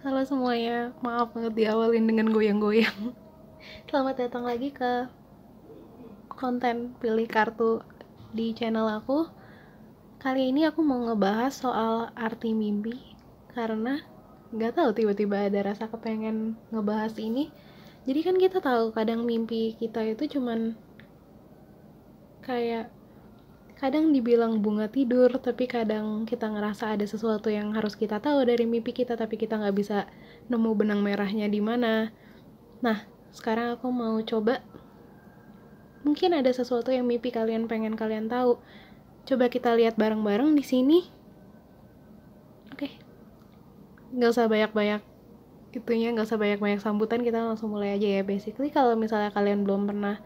Halo semuanya, maaf banget diawalin dengan goyang-goyang. Selamat datang lagi ke konten pilih kartu di channel aku. Kali ini aku mau ngebahas soal arti mimpi, karena nggak tahu tiba-tiba ada rasa kepengen ngebahas ini. Jadi kan kita tahu kadang mimpi kita itu cuman kayak kadang dibilang bunga tidur, tapi kadang kita ngerasa ada sesuatu yang harus kita tahu dari mimpi kita, tapi kita nggak bisa nemu benang merahnya di mana. Nah, sekarang aku mau coba. Mungkin ada sesuatu yang mimpi kalian pengen kalian tahu. Coba kita lihat bareng-bareng di sini. Oke, nggak usah banyak-banyak nggak usah banyak-banyak sambutan, kita langsung mulai aja ya. Basically, kalau misalnya kalian belum pernah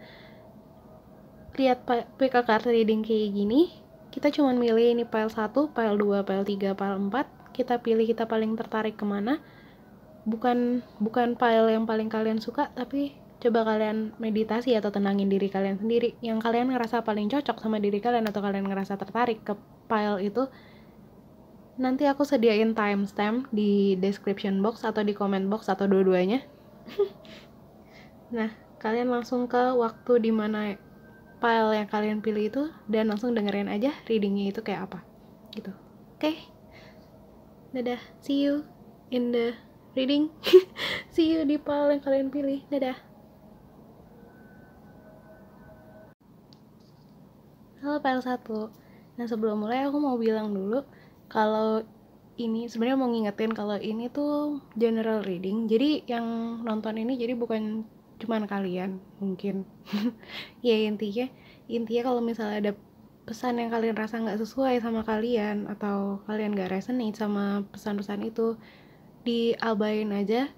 lihat PK card reading kayak gini, kita cuma milih ini file 1, file 2, file 3, file 4. Kita pilih kita paling tertarik kemana. Bukan file yang paling kalian suka, tapi coba kalian meditasi atau tenangin diri kalian sendiri yang kalian ngerasa paling cocok sama diri kalian atau kalian ngerasa tertarik ke file itu. Nanti aku sediain timestamp di description box atau di comment box atau dua-duanya. Nah, kalian langsung ke waktu dimana file yang kalian pilih itu dan langsung dengerin aja readingnya itu kayak apa gitu. Oke, dadah, see you in the reading. See you di file yang kalian pilih. Dadah. Halo file 1. Nah, sebelum mulai aku mau bilang dulu kalau ini sebenarnya mau ngingetin kalau ini tuh general reading. Jadi yang nonton ini jadi bukan cuman kalian mungkin. Ya intinya kalau misalnya ada pesan yang kalian rasa nggak sesuai sama kalian atau kalian nggak resonate sama pesan-pesan itu, diabain aja.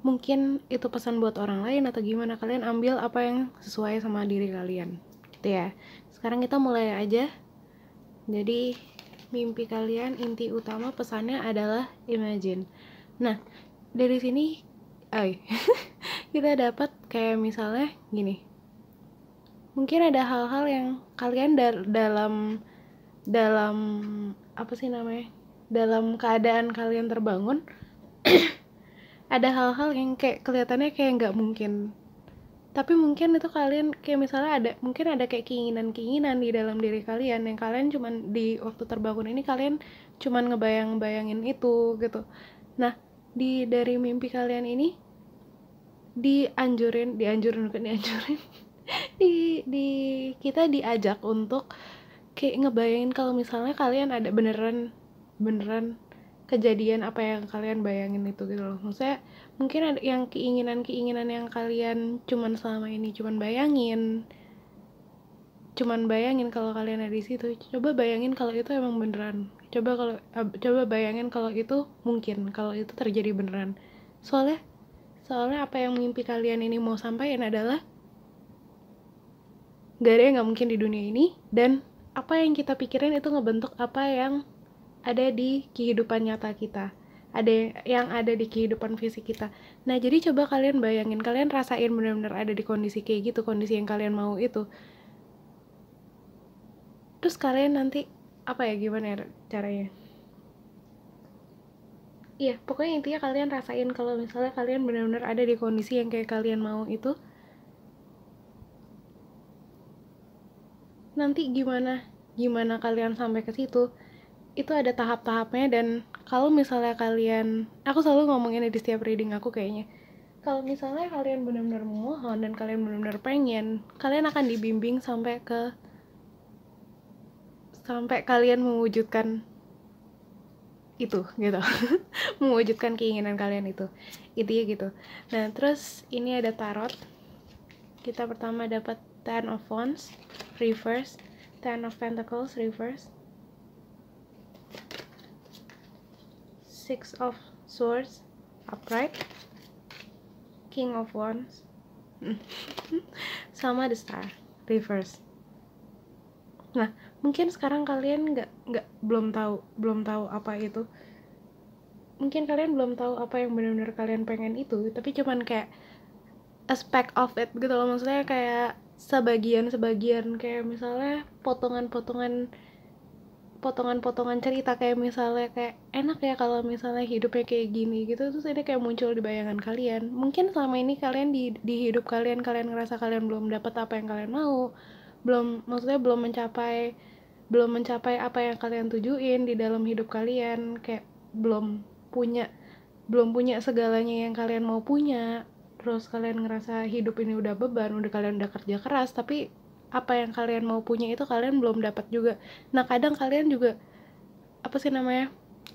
Mungkin itu pesan buat orang lain atau gimana, kalian ambil apa yang sesuai sama diri kalian gitu ya. Sekarang kita mulai aja. Jadi mimpi kalian, inti utama pesannya adalah imagine. Nah, dari sini kita dapat kayak misalnya gini. Mungkin ada hal-hal yang kalian dalam dalam apa sih namanya? Dalam keadaan kalian terbangun, ada hal-hal yang kayak kelihatannya kayak nggak mungkin. Tapi mungkin itu kalian kayak misalnya mungkin ada kayak keinginan-keinginan di dalam diri kalian yang kalian cuman di waktu terbangun ini kalian cuman ngebayang-bayangin itu gitu. Nah, dari mimpi kalian ini dianjurin bukan dianjurin. di kita diajak untuk kayak ngebayangin kalau misalnya kalian ada beneran kejadian apa yang kalian bayangin itu gitu loh. Maksudnya mungkin ada yang keinginan yang kalian selama ini cuman bayangin kalau kalian ada di situ. Coba bayangin kalau itu emang beneran. Coba bayangin kalau itu mungkin, kalau itu terjadi beneran. Soalnya apa yang mimpi kalian ini mau sampaikan adalah gak ada yang gak mungkin di dunia ini, dan apa yang kita pikirin itu ngebentuk apa yang ada di kehidupan nyata kita, yang ada di kehidupan fisik kita. Nah, jadi coba kalian bayangin, kalian rasain benar-benar ada di kondisi kayak gitu, kondisi yang kalian mau itu. Terus kalian nanti gimana ya caranya? Iya, pokoknya intinya kalian rasain kalau misalnya kalian benar-benar ada di kondisi yang kayak kalian mau itu. Nanti gimana kalian sampai ke situ? Itu ada tahap-tahapnya, dan kalau misalnya aku selalu ngomong ini di setiap reading aku kayaknya. Kalau misalnya kalian benar-benar memohon dan kalian benar-benar pengen, kalian akan dibimbing sampai kalian mewujudkan itu gitu. Mewujudkan keinginan kalian itu. Intinya gitu. Nah, terus ini ada tarot. Kita pertama dapat Ten of Wands reverse, Ten of Pentacles reverse, Six of Swords upright, King of Wands sama The Star reverse. Nah, mungkin sekarang kalian belum tahu apa itu. Mungkin kalian belum tahu apa yang benar-benar kalian pengen itu, tapi cuman kayak aspect of it gitu loh. Maksudnya kayak sebagian kayak misalnya potongan-potongan potongan-potongan cerita, kayak misalnya kayak enak ya kalau misalnya hidupnya kayak gini gitu, terus ini kayak muncul di bayangan kalian. Mungkin selama ini kalian di hidup kalian ngerasa kalian belum dapat apa yang kalian mau, maksudnya belum mencapai apa yang kalian tujuin di dalam hidup kalian, kayak punya belum punya segalanya yang kalian mau punya. Terus kalian ngerasa hidup ini udah beban, kalian udah kerja keras, tapi apa yang kalian mau punya itu kalian belum dapat juga. Nah, kadang kalian juga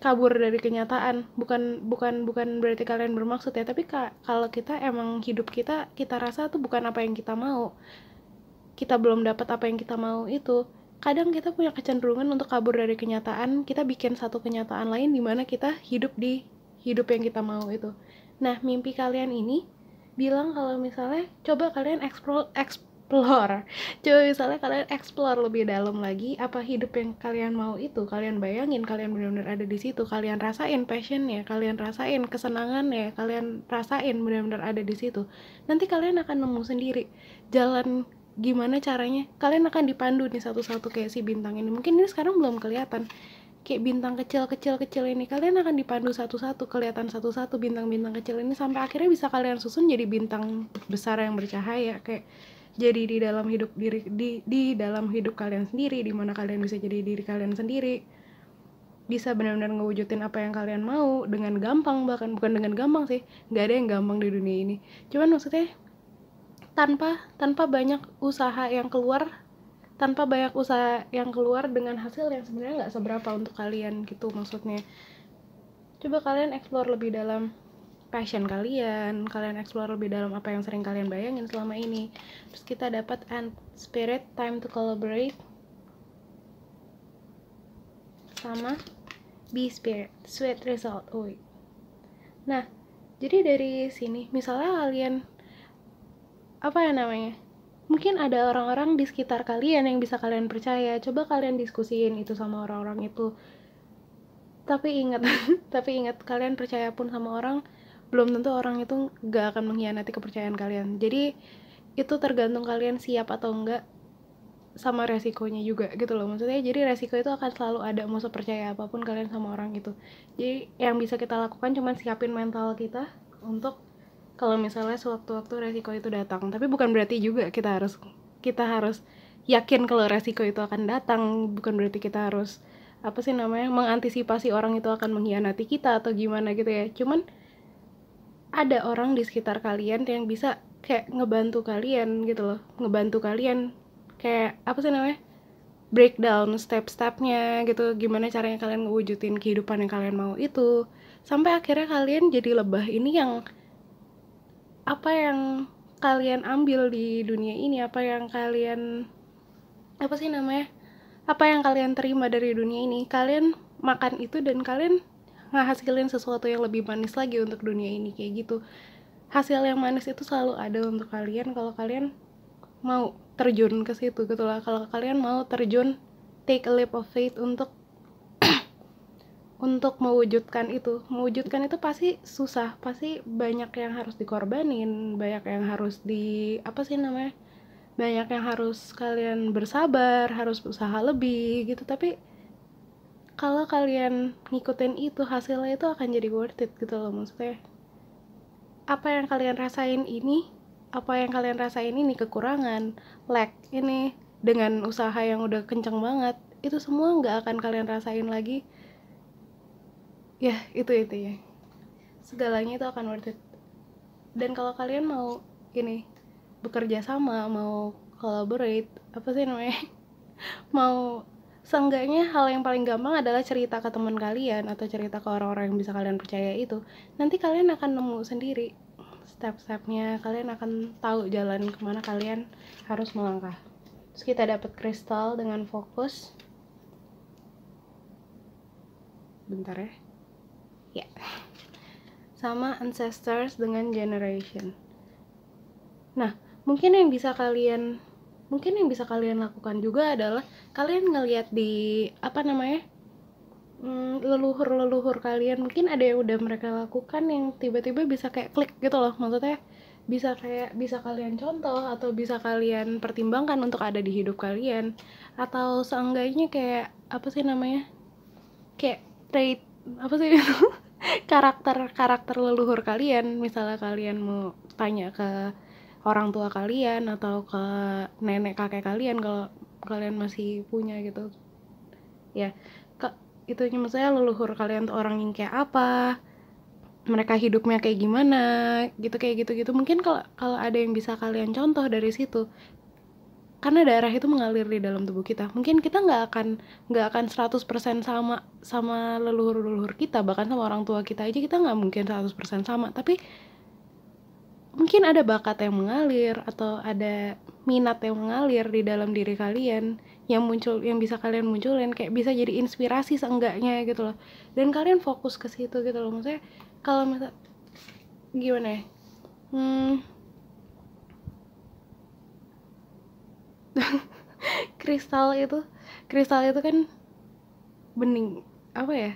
kabur dari kenyataan. Bukan berarti kalian bermaksud ya, tapi kalau kita emang hidup kita rasa tuh bukan apa yang kita mau, kita belum dapat apa yang kita mau itu, kadang kita punya kecenderungan untuk kabur dari kenyataan. Kita bikin satu kenyataan lain di mana kita hidup di hidup yang kita mau itu. Nah, mimpi kalian ini bilang kalau misalnya coba kalian explore coba misalnya kalian explore lebih dalam lagi apa hidup yang kalian mau itu. Kalian bayangin kalian benar-benar ada di situ, kalian rasain passionnya, kalian rasain kesenangannya, kalian rasain benar-benar ada di situ. Nanti kalian akan nemu sendiri jalan gimana caranya. Kalian akan dipandu nih satu-satu kayak si bintang ini. Mungkin ini sekarang belum kelihatan, kayak bintang kecil ini kalian akan dipandu satu-satu, kelihatan satu-satu bintang-bintang kecil ini sampai akhirnya bisa kalian susun jadi bintang besar yang bercahaya, kayak jadi di dalam hidup di dalam hidup kalian sendiri, di mana kalian bisa jadi diri kalian sendiri, bisa benar-benar ngewujudin apa yang kalian mau dengan gampang. Bahkan bukan dengan gampang sih, nggak ada yang gampang di dunia ini, cuman maksudnya tanpa banyak usaha yang keluar dengan hasil yang sebenarnya nggak seberapa untuk kalian gitu maksudnya. Coba kalian explore lebih dalam passion kalian explore lebih dalam apa yang sering kalian bayangin selama ini. Terus kita dapat and spirit, time to collaborate, sama be spirit, sweet result. Nah, jadi dari sini misalnya kalian mungkin ada orang-orang di sekitar kalian yang bisa kalian percaya. Coba kalian diskusiin itu sama orang-orang itu. Tapi ingat kalian percaya pun sama orang, belum tentu orang itu gak akan mengkhianati kepercayaan kalian. Jadi itu tergantung kalian siap atau enggak sama resikonya juga gitu loh. Maksudnya jadi resiko itu akan selalu ada, mau sepercaya apapun kalian sama orang itu. Jadi yang bisa kita lakukan cuma siapin mental kita untuk kalau misalnya sewaktu-waktu resiko itu datang. Tapi bukan berarti juga kita harus yakin kalau resiko itu akan datang. Bukan berarti kita harus mengantisipasi orang itu akan mengkhianati kita atau gimana gitu ya. Cuman ada orang di sekitar kalian yang bisa kayak ngebantu kalian gitu loh, kayak breakdown step-stepnya gitu, gimana caranya kalian ngewujudin kehidupan yang kalian mau itu, sampai akhirnya kalian jadi lebah ini yang apa yang kalian ambil di dunia ini, apa yang kalian terima dari dunia ini, kalian makan itu dan kalian ngehasilin sesuatu yang lebih manis lagi untuk dunia ini, kayak gitu. Hasil yang manis itu selalu ada untuk kalian kalau kalian mau terjun ke situ gitu lah. Kalau kalian mau terjun, take a leap of faith untuk mewujudkan itu pasti susah, pasti banyak yang harus dikorbanin, banyak yang harus banyak yang harus kalian bersabar, harus usaha lebih gitu. Tapi kalau kalian ngikutin itu, hasilnya itu akan jadi worth it gitu loh. Maksudnya apa yang kalian rasain ini kekurangan, lack ini, dengan usaha yang udah kenceng banget, itu semua gak akan kalian rasain lagi. Ya, itu ya. Segalanya itu akan worth it. Dan kalau kalian mau bekerja sama, mau collaborate, mau seenggaknya hal yang paling gampang adalah cerita ke teman kalian atau cerita ke orang-orang yang bisa kalian percaya itu. Nanti kalian akan nemu sendiri step-stepnya, kalian akan tahu jalan kemana kalian harus melangkah. Terus kita dapat kristal dengan fokus. Bentar ya. Sama ancestors dengan generation. Nah, mungkin yang bisa kalian lakukan juga adalah kalian ngelihat di leluhur kalian. Mungkin ada yang udah mereka lakukan yang tiba-tiba bisa kayak klik gitu loh. Maksudnya bisa kalian contoh atau bisa kalian pertimbangkan untuk ada di hidup kalian, atau seenggaknya kayak apa sih namanya, kayak trait apa sih karakter leluhur kalian. Misalnya kalian mau tanya ke orang tua kalian atau ke nenek kakek kalian kalau kalian masih punya gitu ya, itu maksudnya leluhur kalian tuh orang yang kayak apa, mereka hidupnya kayak gimana gitu, kayak gitu mungkin kalau ada yang bisa kalian contoh dari situ, karena darah itu mengalir di dalam tubuh kita. Mungkin kita nggak akan 100% sama leluhur kita, bahkan sama orang tua kita aja kita nggak mungkin 100% sama, tapi mungkin ada bakat yang mengalir atau ada minat yang mengalir di dalam diri kalian yang bisa kalian munculin, kayak bisa jadi inspirasi seenggaknya gitu loh, dan kalian fokus ke situ gitu loh. Maksudnya kalau misal gimana ya, kristal itu kan bening, apa ya,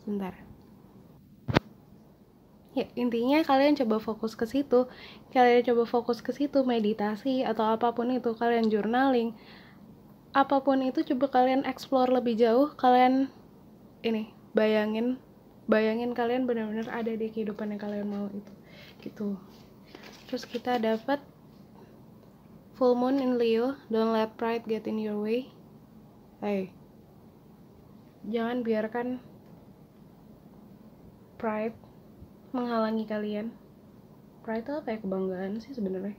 sebentar ya, intinya kalian coba fokus ke situ, meditasi atau apapun itu, kalian journaling, apapun itu, coba kalian explore lebih jauh. Kalian ini bayangin kalian benar-benar ada di kehidupan yang kalian mau itu gitu. Terus kita dapat full moon in Leo, don't let pride get in your way. Jangan biarkan pride menghalangi kalian. Pride itu kayak kebanggaan sih sebenarnya,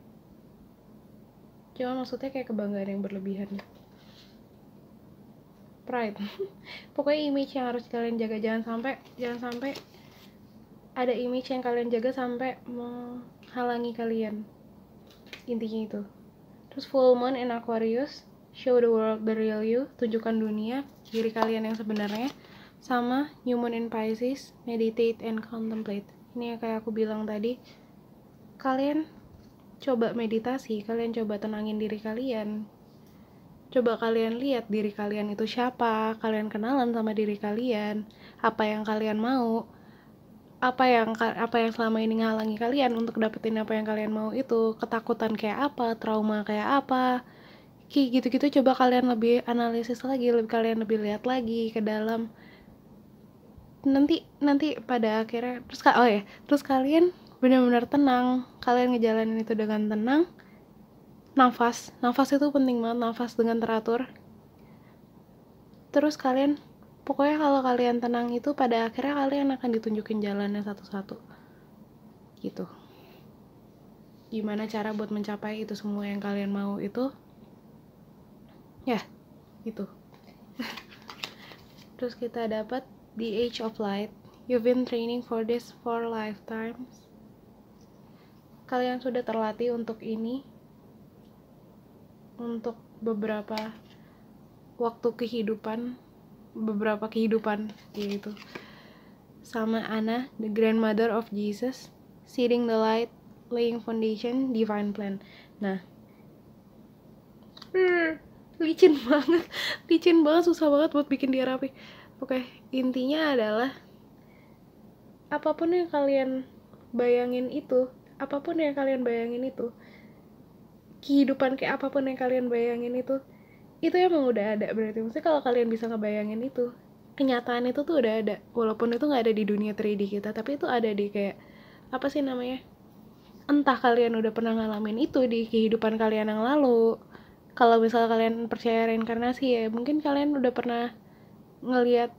cuma maksudnya kayak kebanggaan yang berlebihan. Pride pokoknya image yang harus kalian jaga, jangan sampai ada image yang kalian jaga sampai menghalangi kalian, intinya itu. Terus full moon in Aquarius, show the world the real you, tunjukkan dunia diri kalian yang sebenarnya. Sama new moon in Pisces, meditate and contemplate. Ini yang kayak aku bilang tadi, kalian coba meditasi, kalian coba tenangin diri kalian, coba kalian lihat diri kalian itu siapa, kalian kenalan sama diri kalian, apa yang kalian mau, apa yang selama ini ngalangi kalian untuk dapetin apa yang kalian mau itu, ketakutan kayak apa, trauma kayak apa, kayak gitu-gitu. Coba kalian lebih analisis lagi, kalian lebih lihat lagi ke dalam. Nanti pada akhirnya terus kalian benar-benar tenang, kalian ngejalanin itu dengan tenang. Nafas itu penting banget, nafas dengan teratur. Terus kalian pokoknya kalau kalian tenang itu, pada akhirnya kalian akan ditunjukin jalannya satu-satu gitu. Gimana cara buat mencapai itu semua yang kalian mau itu ya gitu. Terus kita dapat the age of light, you've been training for this for lifetimes. Kalian sudah terlatih untuk ini untuk beberapa kehidupan gitu. Sama Anna, the grandmother of Jesus, seeding the light, laying foundation, divine plan. Nah, licin banget, susah banget buat bikin dia rapi. Oke, intinya adalah apapun yang kalian bayangin itu, kehidupan kayak apapun yang kalian bayangin itu emang udah ada berarti. Maksudnya kalau kalian bisa ngebayangin itu, kenyataan itu tuh udah ada, walaupun itu nggak ada di dunia 3D kita, tapi itu ada di kayak apa sih namanya, entah kalian udah pernah ngalamin itu di kehidupan kalian yang lalu. Kalau misalnya kalian percaya reinkarnasi ya, mungkin kalian udah pernah ngelihat,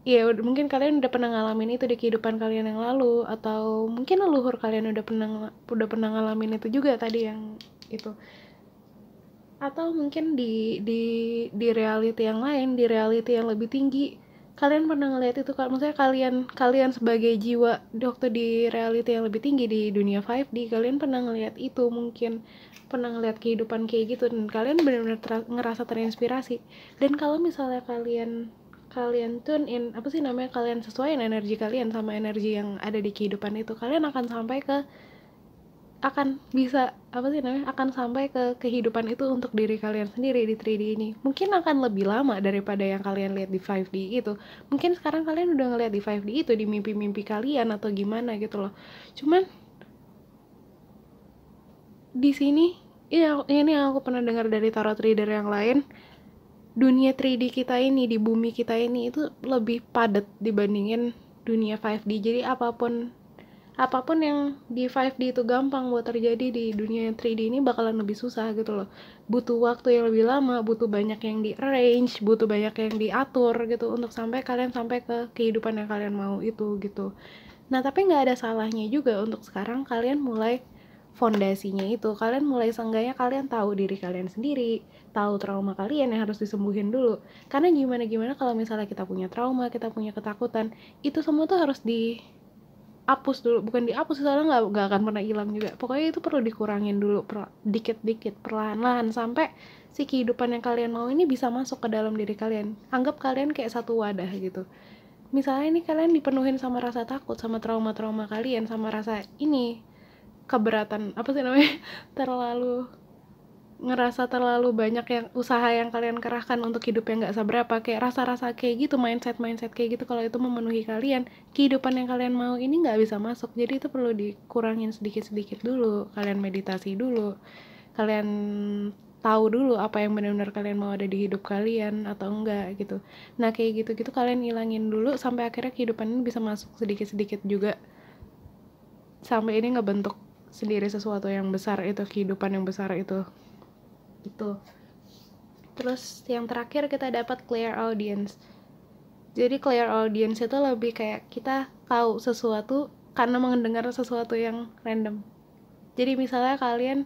ya mungkin kalian udah pernah ngalamin itu di kehidupan kalian yang lalu, atau mungkin leluhur kalian udah pernah ngalamin itu juga tadi yang itu, atau mungkin di reality yang lain, di reality yang lebih tinggi, kalian pernah ngeliat itu. Maksudnya kalian sebagai jiwa waktu di reality yang lebih tinggi di dunia 5D, kalian pernah ngeliat itu, mungkin pernah ngeliat kehidupan kayak gitu, dan kalian benar-benar ngerasa terinspirasi. Dan kalau misalnya kalian tune in, kalian sesuaiin energi kalian sama energi yang ada di kehidupan itu, kalian akan sampai ke kehidupan itu untuk diri kalian sendiri di 3D ini. Mungkin akan lebih lama daripada yang kalian lihat di 5D itu. Mungkin sekarang kalian udah ngeliat di 5D itu di mimpi-mimpi kalian atau gimana gitu loh. Cuman di sini ini yang aku pernah dengar dari tarot reader yang lain, dunia 3D kita ini, di bumi kita ini itu lebih padat dibandingin dunia 5D. Jadi apapun yang di 5D itu gampang buat terjadi, di dunia 3D ini bakalan lebih susah gitu loh. Butuh waktu yang lebih lama, butuh banyak yang di arrange, butuh banyak yang diatur gitu untuk sampai kalian sampai ke kehidupan yang kalian mau itu gitu. Nah, tapi nggak ada salahnya juga untuk sekarang kalian mulai fondasinya itu. Kalian mulai, seenggaknya kalian tahu diri kalian sendiri, tahu trauma kalian yang harus disembuhin dulu. Karena gimana kalau misalnya kita punya trauma, kita punya ketakutan, itu semua tuh harus dihapus dulu. Bukan dihapus, soalnya nggak akan pernah hilang juga. Pokoknya itu perlu dikurangin dulu, dikit-dikit, perlahan-lahan, sampai si kehidupan yang kalian mau ini bisa masuk ke dalam diri kalian. Anggap kalian kayak satu wadah gitu. Misalnya ini kalian dipenuhin sama rasa takut, sama trauma-trauma kalian, sama rasa ini keberatan, apa sih namanya, terlalu banyak yang usaha yang kalian kerahkan untuk hidup yang nggak seberapa, kayak rasa-rasa kayak gitu, mindset kayak gitu. Kalau itu memenuhi kalian, kehidupan yang kalian mau ini nggak bisa masuk. Jadi itu perlu dikurangin sedikit-sedikit dulu. Kalian meditasi dulu, kalian tahu dulu apa yang benar-benar kalian mau ada di hidup kalian atau enggak gitu. Nah, kayak gitu-gitu kalian ilangin dulu sampai akhirnya kehidupan ini bisa masuk sedikit-sedikit juga, sampai ini ngebentuk sendiri sesuatu yang besar, itu kehidupan yang besar itu. Terus yang terakhir kita dapat clear audience. Jadi clear audience itu lebih kayak kita tahu sesuatu karena mendengar sesuatu yang random. Jadi misalnya kalian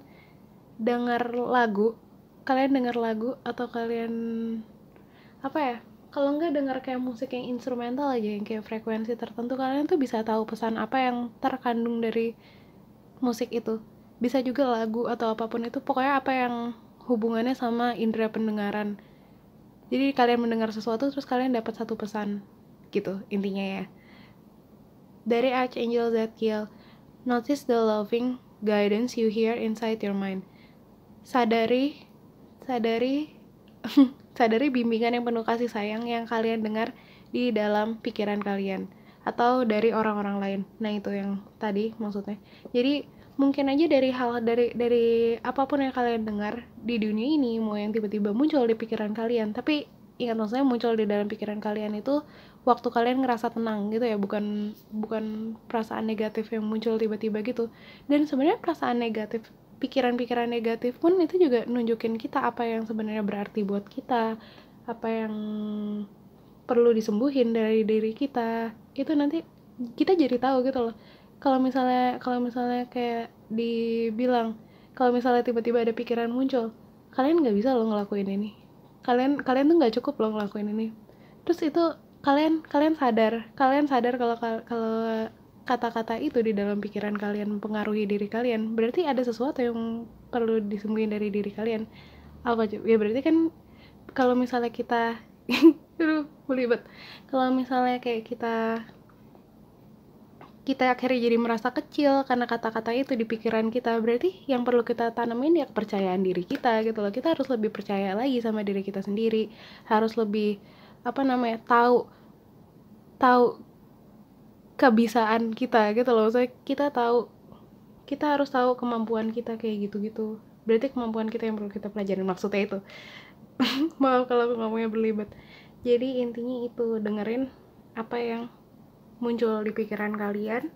dengar lagu atau kalian apa ya, kalau nggak dengar kayak musik yang instrumental aja, yang kayak frekuensi tertentu, kalian tuh bisa tahu pesan apa yang terkandung dari musik itu. Bisa juga lagu atau apapun itu, pokoknya apa yang hubungannya sama indera pendengaran. Jadi kalian mendengar sesuatu terus kalian dapat satu pesan gitu intinya ya. Dari Archangel Zadkiel, notice the loving guidance you hear inside your mind. Sadari sadari bimbingan yang penuh kasih sayang yang kalian dengar di dalam pikiran kalian atau dari orang-orang lain. Nah, itu yang tadi maksudnya. Jadi mungkin aja dari apapun yang kalian dengar di dunia ini, mau yang tiba-tiba muncul di pikiran kalian, tapi ingat, maksudnya muncul di dalam pikiran kalian itu waktu kalian ngerasa tenang gitu ya, bukan perasaan negatif yang muncul tiba-tiba gitu. Dan sebenarnya perasaan negatif, pikiran-pikiran negatif pun itu juga nunjukin kita apa yang sebenarnya berarti buat kita, apa yang perlu disembuhin dari diri kita. Itu nanti kita jadi tahu gitu loh. Kalau misalnya kayak dibilang, kalau misalnya tiba-tiba ada pikiran muncul, kalian nggak bisa loh ngelakuin ini, kalian tuh nggak cukup loh ngelakuin ini. Terus itu kalian sadar kalau kata-kata itu di dalam pikiran kalian mempengaruhi diri kalian, berarti ada sesuatu yang perlu disembuhin dari diri kalian. Apa ya, berarti kan kalau misalnya kita aduh belibet, kalau misalnya kayak kita akhirnya jadi merasa kecil karena kata-kata itu di pikiran kita, berarti yang perlu kita tanemin ya kepercayaan diri kita gitu loh. Kita harus lebih percaya lagi sama diri kita sendiri, harus lebih tahu kebisaan kita gitu loh. Maksudnya kita harus tahu kemampuan kita kayak gitu-gitu. Berarti kemampuan kita yang perlu kita pelajarin, maksudnya itu. Maaf kalau aku ngomongnya berlibat. Jadi intinya itu, dengerin apa yang muncul di pikiran kalian.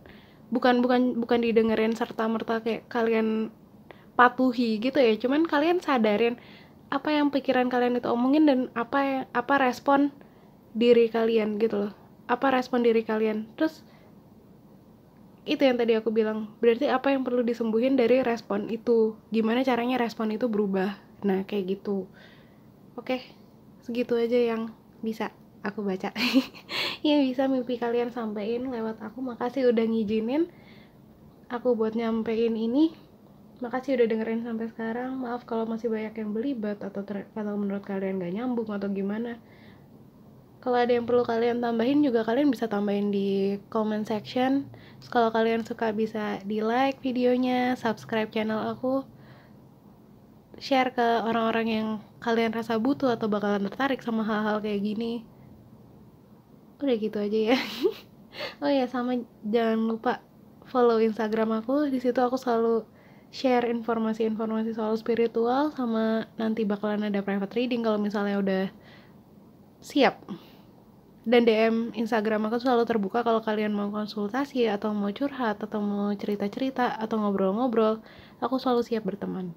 Bukan didengerin serta merta kayak kalian patuhi gitu ya. Cuman kalian sadarin apa yang pikiran kalian itu omongin dan apa respon diri kalian gitu loh. Apa respon diri kalian. Terus itu yang tadi aku bilang, berarti apa yang perlu disembuhin dari respon itu, gimana caranya respon itu berubah. Nah, kayak gitu. Oke, segitu aja yang bisa aku baca. Yang bisa mimpi kalian sampein lewat aku. Makasih udah ngizinin aku buat nyampein ini. Makasih udah dengerin sampai sekarang. Maaf kalau masih banyak yang belibet atau menurut kalian gak nyambung atau gimana. Kalau ada yang perlu kalian tambahin juga, kalian bisa tambahin di comment section. Terus kalau kalian suka bisa di like videonya, subscribe channel aku, share ke orang-orang yang kalian rasa butuh atau bakalan tertarik sama hal-hal kayak gini. Udah gitu aja ya. Oh ya, sama jangan lupa follow Instagram aku. Di situ aku selalu share informasi-informasi soal spiritual, sama nanti bakalan ada private reading kalau misalnya udah siap. Dan DM Instagram aku selalu terbuka kalau kalian mau konsultasi atau mau curhat atau mau cerita-cerita atau ngobrol-ngobrol, aku selalu siap berteman.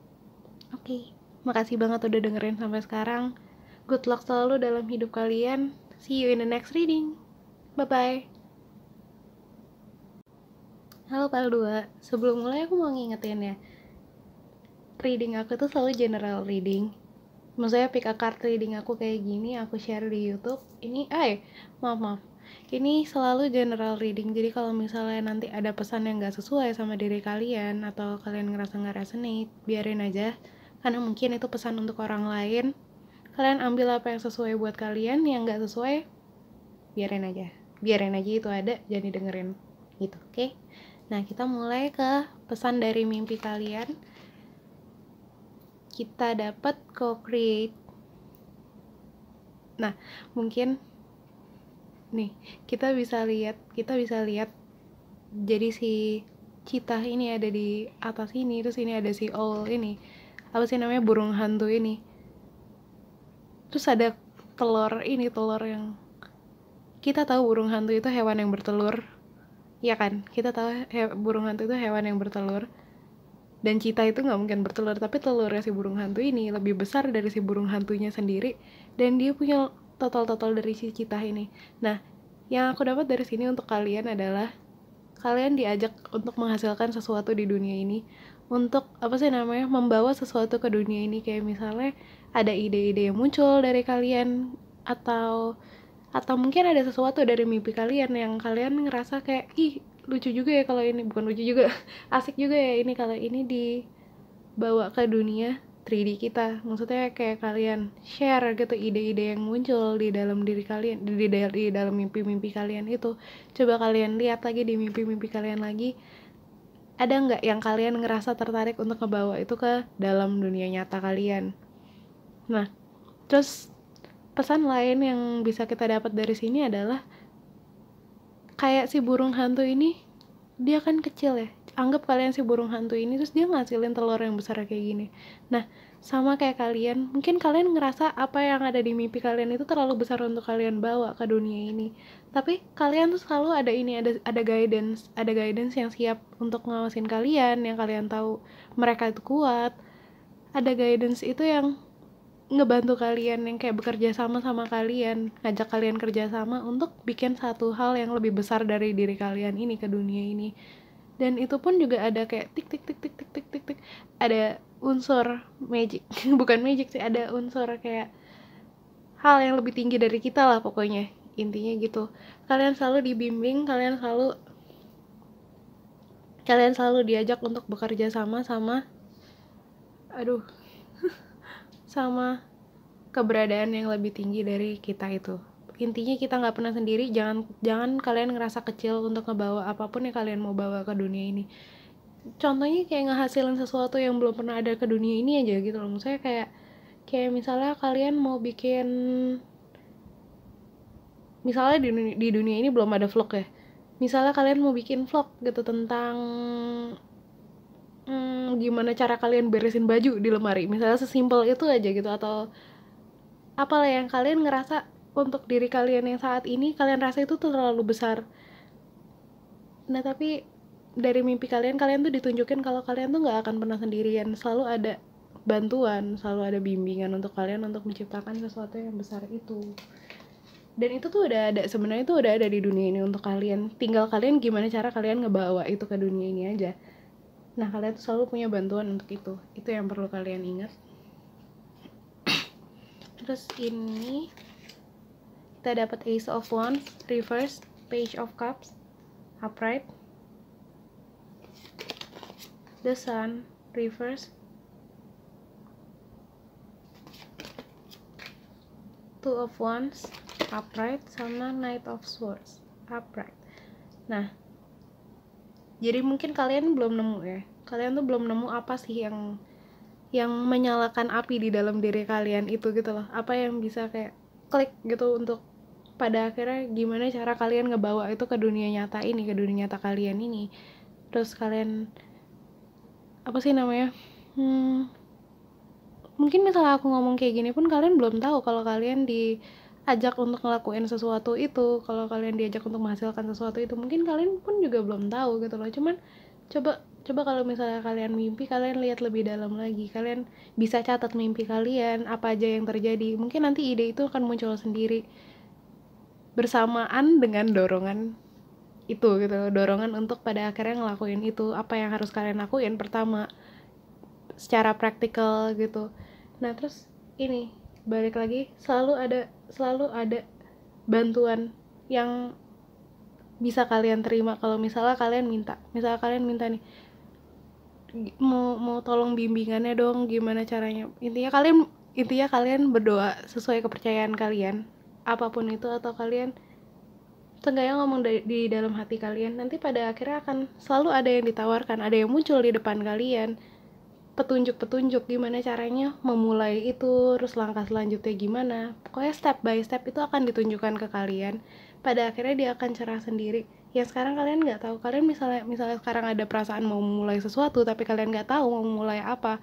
Oke, makasih banget udah dengerin sampai sekarang. Good luck selalu dalam hidup kalian. See you in the next reading. Bye-bye. Halo Pal 2, sebelum mulai aku mau ngingetin ya, reading aku tuh selalu general reading. Maksudnya pick a card reading aku kayak gini, aku share di YouTube. Ini, maaf. Ini selalu general reading, jadi kalau misalnya nanti ada pesan yang gak sesuai sama diri kalian, atau kalian ngerasa gak resonate, biarin aja. Karena mungkin itu pesan untuk orang lain. Kalian ambil apa yang sesuai buat kalian, yang gak sesuai, biarin aja itu ada, jangan didengerin gitu, oke? Nah, kita mulai ke pesan dari mimpi kalian. Kita dapat co-create. Nah, mungkin nih, kita bisa lihat jadi si Citah ini ada di atas ini, terus ini ada si owl ini. Apa sih namanya, burung hantu ini. Terus ada telur yang kita tahu burung hantu itu hewan yang bertelur. Iya kan? Kita tahu burung hantu itu hewan yang bertelur. Dan Citah itu nggak mungkin bertelur, tapi telurnya si burung hantu ini lebih besar dari si burung hantunya sendiri, dan dia punya total dari si Citah ini. Nah, yang aku dapat dari sini untuk kalian adalah kalian diajak untuk menghasilkan sesuatu di dunia ini, untuk membawa sesuatu ke dunia ini. Kayak misalnya ada ide-ide yang muncul dari kalian, atau mungkin ada sesuatu dari mimpi kalian yang kalian ngerasa kayak, ih lucu juga ya kalau ini, bukan lucu juga, asik juga ya ini kalau ini dibawa ke dunia 3D kita. Maksudnya kayak kalian share gitu ide-ide yang muncul di dalam diri kalian, di dalam mimpi-mimpi kalian itu. Coba kalian lihat lagi di mimpi-mimpi kalian lagi, ada nggak yang kalian ngerasa tertarik untuk ngebawa itu ke dalam dunia nyata kalian. Nah, terus pesan lain yang bisa kita dapat dari sini adalah kayak si burung hantu ini, dia kan kecil ya, anggap kalian si burung hantu ini, terus dia ngasilin telur yang besar kayak gini. Nah, sama kayak kalian, mungkin kalian ngerasa apa yang ada di mimpi kalian itu terlalu besar untuk kalian bawa ke dunia ini, tapi kalian tuh selalu ada guidance yang siap untuk ngawasin kalian, yang kalian tahu mereka itu kuat. Ada guidance itu yang ngebantu kalian, yang kayak bekerja sama kalian, ngajak kalian kerja sama untuk bikin satu hal yang lebih besar dari diri kalian ini ke dunia ini. Dan itu pun juga ada kayak tik tik tik tik tik tik tik tik, ada unsur magic bukan magic sih, ada unsur kayak hal yang lebih tinggi dari kita lah pokoknya, intinya gitu. Kalian selalu dibimbing, kalian selalu diajak untuk bekerja sama sama keberadaan yang lebih tinggi dari kita itu. Intinya kita nggak pernah sendiri. Jangan kalian ngerasa kecil untuk ngebawa apapun yang kalian mau bawa ke dunia ini. Contohnya kayak ngehasilin sesuatu yang belum pernah ada ke dunia ini aja gitu loh. Maksudnya kayak misalnya kalian mau bikin, misalnya di dunia ini belum ada vlog ya. Misalnya kalian mau bikin vlog gitu tentang gimana cara kalian beresin baju di lemari, misalnya sesimpel itu aja gitu. Atau apalah yang kalian ngerasa untuk diri kalian yang saat ini kalian rasa itu tuh terlalu besar. Nah, tapi dari mimpi kalian tuh ditunjukin kalau kalian tuh nggak akan pernah sendirian, selalu ada bantuan, selalu ada bimbingan untuk kalian untuk menciptakan sesuatu yang besar itu. Dan itu tuh sebenarnya itu udah ada di dunia ini untuk kalian, tinggal kalian gimana cara kalian ngebawa itu ke dunia ini aja. Nah, kalian tuh selalu punya bantuan untuk itu yang perlu kalian ingat. Terus ini kita dapat Ace of Wands reverse, Page of Cups upright, The Sun reverse, Two of Wands upright, sama Knight of Swords upright. Nah, jadi mungkin kalian belum nemu ya, kalian tuh belum nemu apa sih yang menyalakan api di dalam diri kalian itu gitu loh. Apa yang bisa kayak klik gitu untuk pada akhirnya gimana cara kalian ngebawa itu ke dunia nyata ini, ke dunia nyata kalian ini. Terus kalian apa sih namanya, mungkin misalnya aku ngomong kayak gini pun kalian belum tahu kalau kalian diajak untuk ngelakuin sesuatu itu, kalau kalian diajak untuk menghasilkan sesuatu itu, mungkin kalian pun juga belum tahu gitu loh. Cuman coba coba kalau misalnya kalian mimpi, kalian lihat lebih dalam lagi, kalian bisa catat mimpi kalian apa aja yang terjadi, mungkin nanti ide itu akan muncul sendiri bersamaan dengan dorongan itu gitu loh, dorongan untuk pada akhirnya ngelakuin itu. Apa yang harus kalian lakuin pertama secara praktikal gitu. Nah terus ini balik lagi, selalu ada bantuan yang bisa kalian terima. Kalau misalnya kalian minta nih, mau tolong bimbingannya dong, gimana caranya, intinya kalian berdoa sesuai kepercayaan kalian apapun itu, atau kalian seenggaknya ngomong di dalam hati kalian, nanti pada akhirnya akan selalu ada yang ditawarkan, ada yang muncul di depan kalian, petunjuk-petunjuk gimana caranya memulai itu, terus langkah selanjutnya gimana. Pokoknya step by step itu akan ditunjukkan ke kalian. Pada akhirnya dia akan cerah sendiri. Yang sekarang kalian nggak tahu. Kalian misalnya sekarang ada perasaan mau memulai sesuatu, tapi kalian nggak tahu mau memulai apa.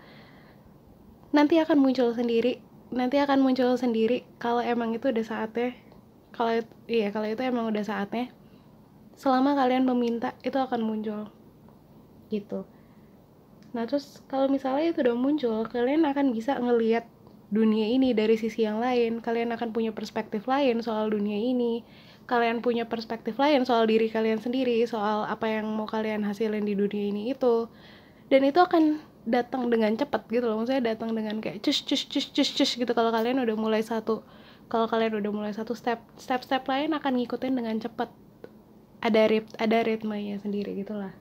Nanti akan muncul sendiri. Kalau emang itu udah saatnya. Kalau itu emang udah saatnya. Selama kalian meminta, itu akan muncul. Gitu. Nah terus kalau misalnya itu udah muncul, kalian akan bisa ngelihat dunia ini dari sisi yang lain. Kalian akan punya perspektif lain soal dunia ini. Kalian punya perspektif lain soal diri kalian sendiri, soal apa yang mau kalian hasilin di dunia ini itu. Dan itu akan datang dengan cepat gitu loh. Maksudnya datang dengan kayak cus cus cus cus cus gitu. Kalau kalian udah mulai satu step lain akan ngikutin dengan cepat. Ada ritmenya sendiri gitulah.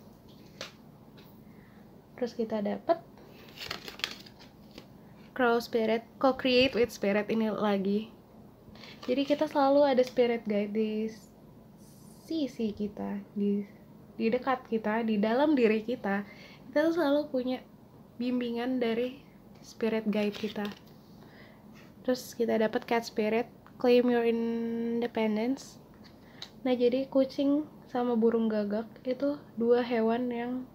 Terus kita dapat Crow Spirit, co-create with Spirit ini lagi. Jadi kita selalu ada Spirit Guide di sisi kita, di dekat kita, di dalam diri kita. Kita tuh selalu punya bimbingan dari Spirit Guide kita. Terus kita dapat Cat Spirit, claim your independence. Nah jadi kucing sama burung gagak itu dua hewan yang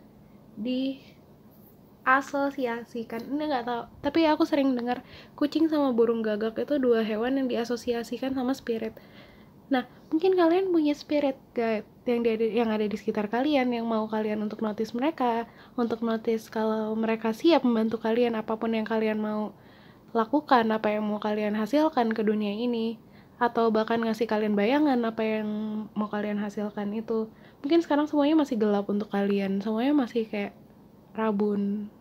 diasosiasikan, ini nggak tahu, tapi aku sering dengar kucing sama burung gagak itu dua hewan yang diasosiasikan sama spirit. Nah mungkin kalian punya spirit guide yang ada di sekitar kalian, yang mau kalian untuk notice mereka, untuk notice kalau mereka siap membantu kalian apapun yang kalian mau lakukan, apa yang mau kalian hasilkan ke dunia ini, atau bahkan ngasih kalian bayangan apa yang mau kalian hasilkan itu. Mungkin sekarang semuanya masih gelap untuk kalian, semuanya masih kayak rabun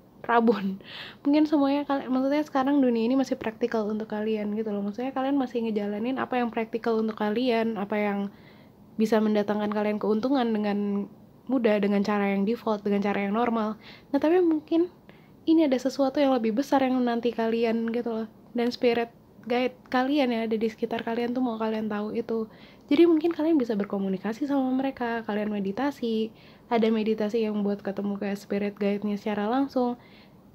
mungkin semuanya maksudnya sekarang dunia ini masih praktikal untuk kalian gitu loh. Maksudnya kalian masih ngejalanin apa yang praktikal untuk kalian, apa yang bisa mendatangkan kalian keuntungan dengan mudah, dengan cara yang default, dengan cara yang normal. Nah tapi mungkin ini ada sesuatu yang lebih besar yang menanti kalian gitu loh, dan spirit guide kalian yang ada di sekitar kalian tuh mau kalian tahu itu. Jadi mungkin kalian bisa berkomunikasi sama mereka, kalian meditasi, ada meditasi yang buat ketemu kayak spirit guide-nya secara langsung,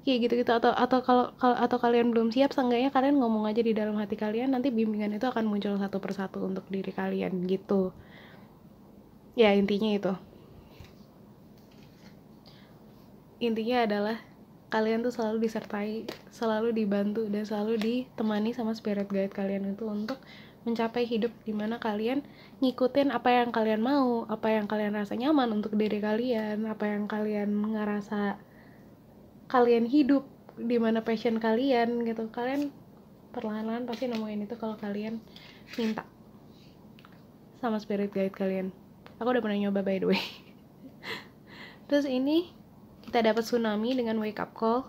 kayak gitu-gitu. Atau kalian belum siap, seenggaknya kalian ngomong aja di dalam hati kalian, nanti bimbingan itu akan muncul satu persatu untuk diri kalian gitu. Ya intinya adalah kalian tuh selalu disertai, selalu dibantu, dan selalu ditemani sama spirit guide kalian itu untuk mencapai hidup dimana kalian ngikutin apa yang kalian mau, apa yang kalian rasa nyaman untuk diri kalian, apa yang kalian ngerasa kalian hidup, dimana passion kalian gitu. Kalian perlahan-lahan pasti nemuin itu kalau kalian minta sama spirit guide kalian. Aku udah pernah nyoba by the way. Terus ini kita dapat tsunami dengan wake up call,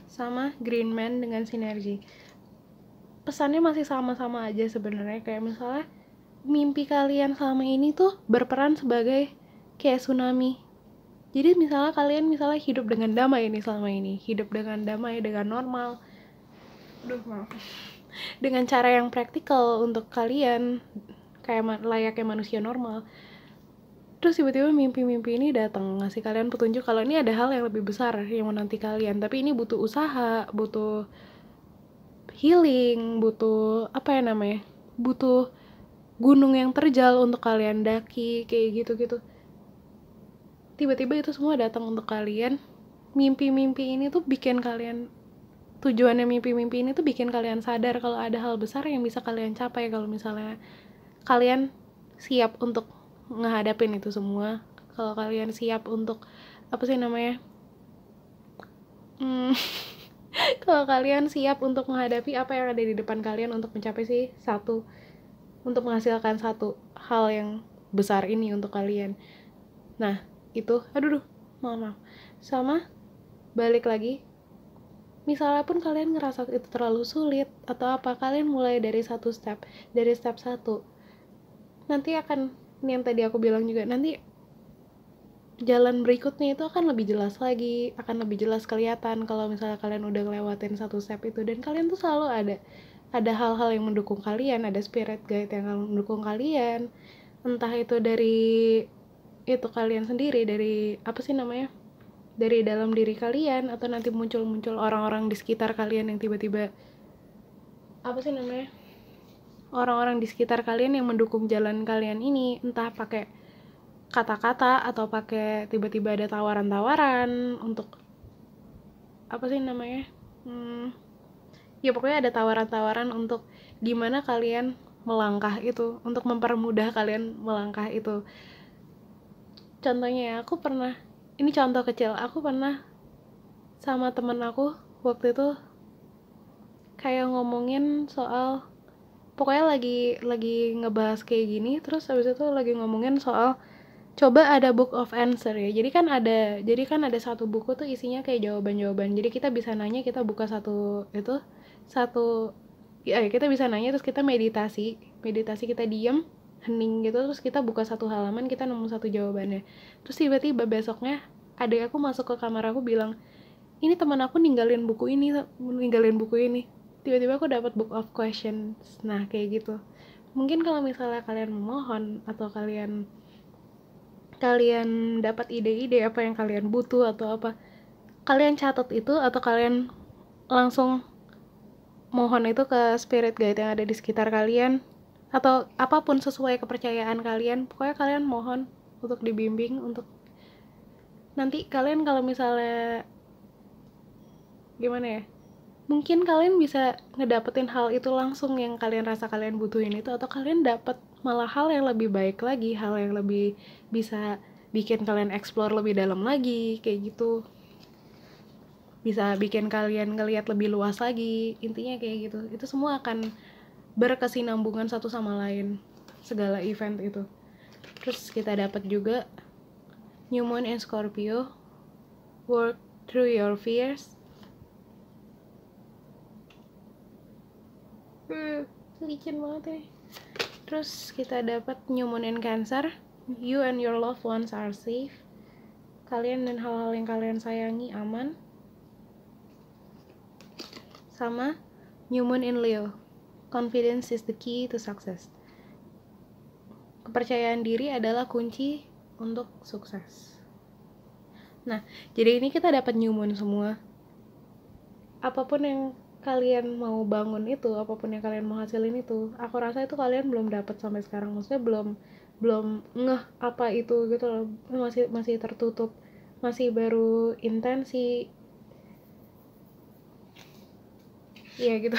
sama Green Man dengan sinergi. Pesannya masih sama-sama aja sebenarnya. Kayak misalnya mimpi kalian selama ini tuh berperan sebagai kayak tsunami. Jadi misalnya kalian hidup dengan damai ini selama ini, hidup dengan damai, dengan normal, dengan cara yang praktikal untuk kalian, kayak layaknya manusia normal. Terus tiba-tiba mimpi-mimpi ini datang ngasih kalian petunjuk kalau ini ada hal yang lebih besar yang menanti kalian, tapi ini butuh usaha, butuh healing, butuh butuh gunung yang terjal untuk kalian daki, kayak gitu-gitu. tiba-tiba itu semua datang untuk kalian. Mimpi-mimpi ini tuh bikin kalian, tujuannya mimpi-mimpi ini tuh bikin kalian sadar kalau ada hal besar yang bisa kalian capai kalau misalnya kalian siap untuk ngehadapin itu semua. Kalau kalian siap untuk apa sih namanya, kalau kalian siap untuk menghadapi apa yang ada di depan kalian untuk mencapai untuk menghasilkan satu hal yang besar ini untuk kalian. Nah itu, maaf. Sama, balik lagi, misalnya pun kalian ngerasa itu terlalu sulit atau apa, kalian mulai dari step 1. Nanti akan, ini yang tadi aku bilang juga, nanti jalan berikutnya itu akan lebih jelas lagi, akan lebih jelas kelihatan kalau misalnya kalian udah ngelewatin satu step itu. Dan kalian tuh selalu ada hal-hal yang mendukung kalian, ada spirit guide yang mendukung kalian, entah itu dari itu kalian sendiri, dari apa sih namanya, dari dalam diri kalian, atau nanti muncul orang-orang di sekitar kalian yang tiba-tiba apa sih namanya, orang-orang di sekitar kalian yang mendukung jalan kalian ini, entah pakai kata-kata atau pakai tiba-tiba ada tawaran-tawaran untuk apa sih namanya, ya pokoknya ada tawaran-tawaran untuk gimana kalian melangkah itu, untuk mempermudah kalian melangkah itu. Contohnya aku pernah, ini contoh kecil, aku pernah sama temen aku waktu itu kayak ngomongin soal, pokoknya lagi ngebahas kayak gini, terus habis itu lagi ngomongin soal coba ada book of answer ya. Jadi kan ada satu buku tuh isinya kayak jawaban-jawaban. Jadi kita bisa nanya, kita buka satu ya kita bisa nanya, terus kita meditasi kita diam, hening gitu, terus kita buka satu halaman, kita nemu satu jawabannya. Terus tiba-tiba besoknya adik aku masuk ke kamar aku bilang, ini teman aku ninggalin buku ini. Tiba-tiba aku dapat book of questions. Nah kayak gitu, mungkin kalau misalnya kalian memohon atau kalian dapat ide-ide apa yang kalian butuh atau apa, kalian catat itu, atau kalian langsung mohon itu ke spirit guide yang ada di sekitar kalian, atau apapun sesuai kepercayaan kalian. Pokoknya kalian mohon untuk dibimbing, untuk nanti kalian kalau misalnya gimana ya, mungkin kalian bisa ngedapetin hal itu langsung yang kalian rasa kalian butuhin itu, atau kalian dapat malah hal yang lebih baik lagi, hal yang lebih bisa bikin kalian explore lebih dalam lagi, kayak gitu, bisa bikin kalian ngelihat lebih luas lagi. Intinya kayak gitu, itu semua akan berkesinambungan satu sama lain, segala event itu. Terus kita dapat juga New Moon in Scorpio, work through your fears. Licin banget ya. Terus kita dapat New Moon in Cancer, you and your loved ones are safe. Kalian dan hal-hal yang kalian sayangi aman. Sama New Moon in Leo, confidence is the key to success. Kepercayaan diri adalah kunci untuk sukses. Nah, jadi ini kita dapat New Moon semua. Apapun yang kalian mau bangun itu, apapun yang kalian mau hasilin itu, aku rasa itu kalian belum dapat sampai sekarang. Maksudnya belum ngeh apa itu gitu loh. Masih tertutup, masih baru intensi. Iya gitu.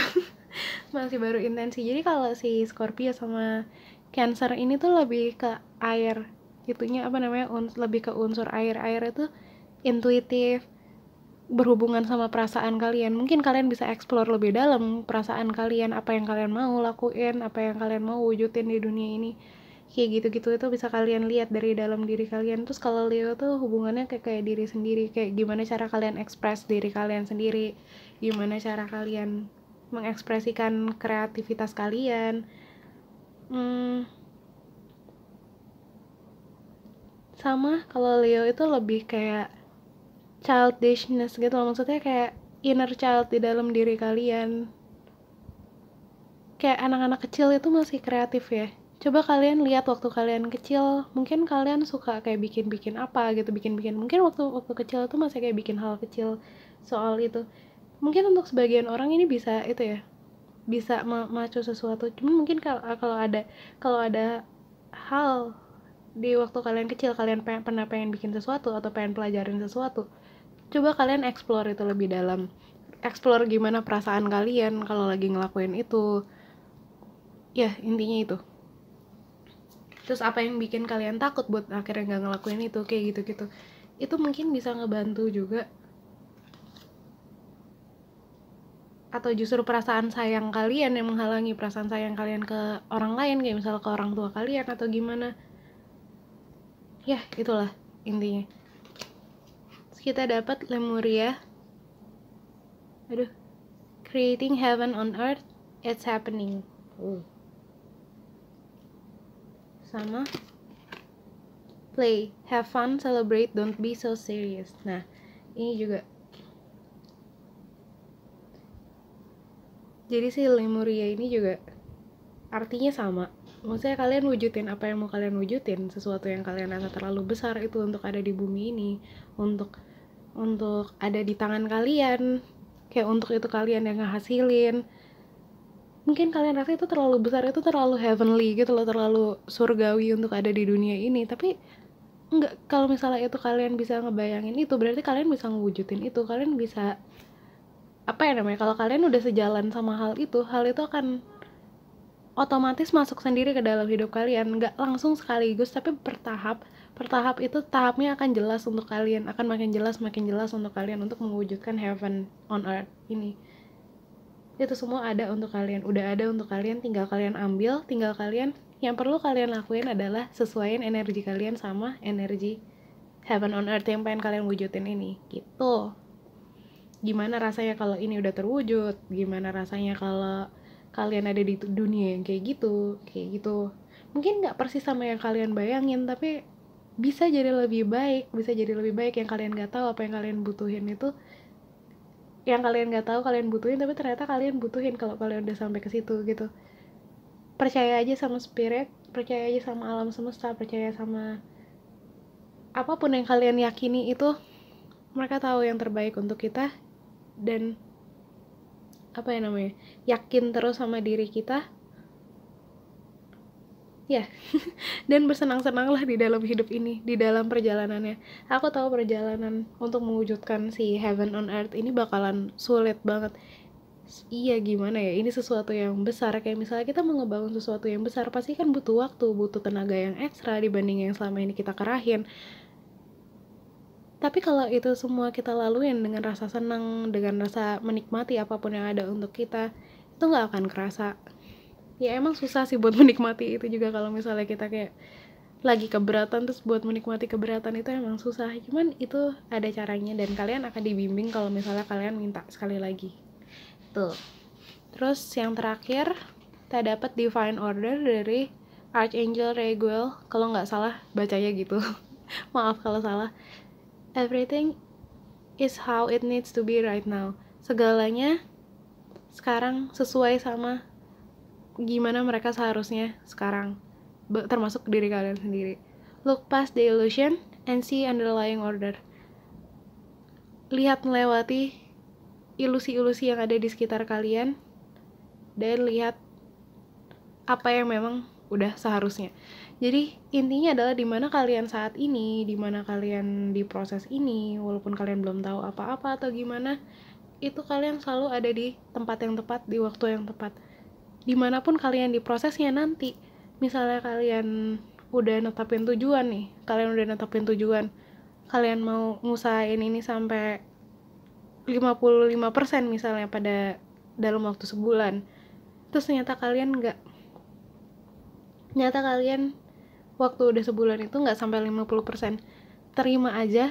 Masih baru intensi. Jadi kalau si Scorpio sama Cancer ini tuh lebih ke air. Itunya apa namanya? Lebih ke unsur air. Air itu intuitif, berhubungan sama perasaan kalian. Mungkin kalian bisa explore lebih dalam perasaan kalian, apa yang kalian mau lakuin, apa yang kalian mau wujudin di dunia ini, kayak gitu-gitu. Itu bisa kalian lihat dari dalam diri kalian. Terus kalau Leo tuh hubungannya kayak diri sendiri, kayak gimana cara kalian express diri kalian sendiri, gimana cara kalian mengekspresikan kreativitas kalian. Sama kalau Leo itu lebih kayak childishness gitu loh, maksudnya kayak inner child di dalam diri kalian. Kayak anak-anak kecil itu masih kreatif ya. Coba kalian lihat waktu kalian kecil, mungkin kalian suka kayak bikin-bikin apa gitu, bikin-bikin. Mungkin waktu kecil itu masih kayak bikin hal kecil soal itu. Mungkin untuk sebagian orang ini bisa itu ya, bisa memacu sesuatu. Cuman mungkin kalau ada hal di waktu kalian kecil kalian pernah pengen bikin sesuatu atau pengen pelajarin sesuatu, coba kalian explore itu lebih dalam, explore gimana perasaan kalian kalau lagi ngelakuin itu, ya intinya itu. Terus apa yang bikin kalian takut buat akhirnya nggak ngelakuin itu, kayak gitu-gitu. Itu mungkin bisa ngebantu juga. Atau justru perasaan sayang kalian yang menghalangi perasaan sayang kalian ke orang lain, kayak misalnya ke orang tua kalian atau gimana. Ya itulah intinya. Terus kita dapat Lemuria, creating heaven on earth, it's happening. Sama play, have fun, celebrate, don't be so serious. Nah ini juga, jadi si Lemuria ini juga artinya sama. Maksudnya kalian wujudin apa yang mau kalian wujudin, sesuatu yang kalian rasa terlalu besar itu untuk ada di bumi ini, untuk ada di tangan kalian, kayak untuk itu kalian yang ngehasilin. Mungkin kalian rasa itu terlalu besar, itu terlalu heavenly gitu loh, terlalu surgawi untuk ada di dunia ini. Tapi enggak, kalau misalnya itu kalian bisa ngebayangin itu, berarti kalian bisa ngewujudin itu. Kalian bisa, apa ya namanya, kalau kalian udah sejalan sama hal itu akan otomatis masuk sendiri ke dalam hidup kalian. Nggak langsung sekaligus, tapi bertahap itu tahapnya akan jelas untuk kalian, akan makin jelas untuk kalian untuk mewujudkan heaven on earth ini. Itu semua ada untuk kalian, udah ada untuk kalian, tinggal kalian ambil, tinggal kalian, yang perlu kalian lakuin adalah sesuaiin energi kalian sama energi heaven on earth yang pengen kalian wujudin ini, gitu. Gimana rasanya kalau ini udah terwujud, gimana rasanya kalau kalian ada di dunia yang kayak gitu. Mungkin nggak persis sama yang kalian bayangin, tapi bisa jadi lebih baik yang kalian nggak tahu apa yang kalian butuhin itu, yang kalian nggak tahu kalian butuhin, tapi ternyata kalian butuhin kalau kalian udah sampai ke situ gitu. Percaya aja sama spirit, percaya aja sama alam semesta, percaya sama apapun yang kalian yakini itu, mereka tahu yang terbaik untuk kita. Dan apa ya namanya, yakin terus sama diri kita ya. Dan bersenang-senanglah di dalam hidup ini, di dalam perjalanannya. Aku tahu perjalanan untuk mewujudkan si heaven on earth ini bakalan sulit banget. Iya, gimana ya, ini sesuatu yang besar. Kayak misalnya kita mau ngebangun sesuatu yang besar, pasti kan butuh waktu, butuh tenaga yang ekstra dibanding yang selama ini kita kerahin. Tapi kalau itu semua kita laluin dengan rasa senang, dengan rasa menikmati apapun yang ada untuk kita, itu gak akan kerasa. Ya emang susah sih buat menikmati itu juga, kalau misalnya kita kayak lagi keberatan, terus buat menikmati keberatan itu emang susah. Cuman itu ada caranya, dan kalian akan dibimbing kalau misalnya kalian minta sekali lagi. Tuh. Terus yang terakhir, kita dapat Divine Order dari Archangel Raguel, kalau nggak salah bacanya gitu. Maaf kalau salah. Everything is how it needs to be right now. Segalanya sekarang sesuai sama gimana mereka seharusnya sekarang, termasuk diri kalian sendiri. Look past the illusion and see underlying order. Lihat melewati ilusi-ilusi yang ada di sekitar kalian, dan lihat apa yang memang udah seharusnya. Jadi intinya adalah dimana kalian saat ini, dimana kalian di proses ini, walaupun kalian belum tahu apa-apa atau gimana, itu kalian selalu ada di tempat yang tepat, di waktu yang tepat. Dimanapun kalian di prosesnya nanti, misalnya kalian udah netapin tujuan nih, kalian mau ngusahain ini sampai 55% misalnya pada dalam waktu sebulan, terus ternyata kalian waktu udah sebulan itu nggak sampai 50%, terima aja,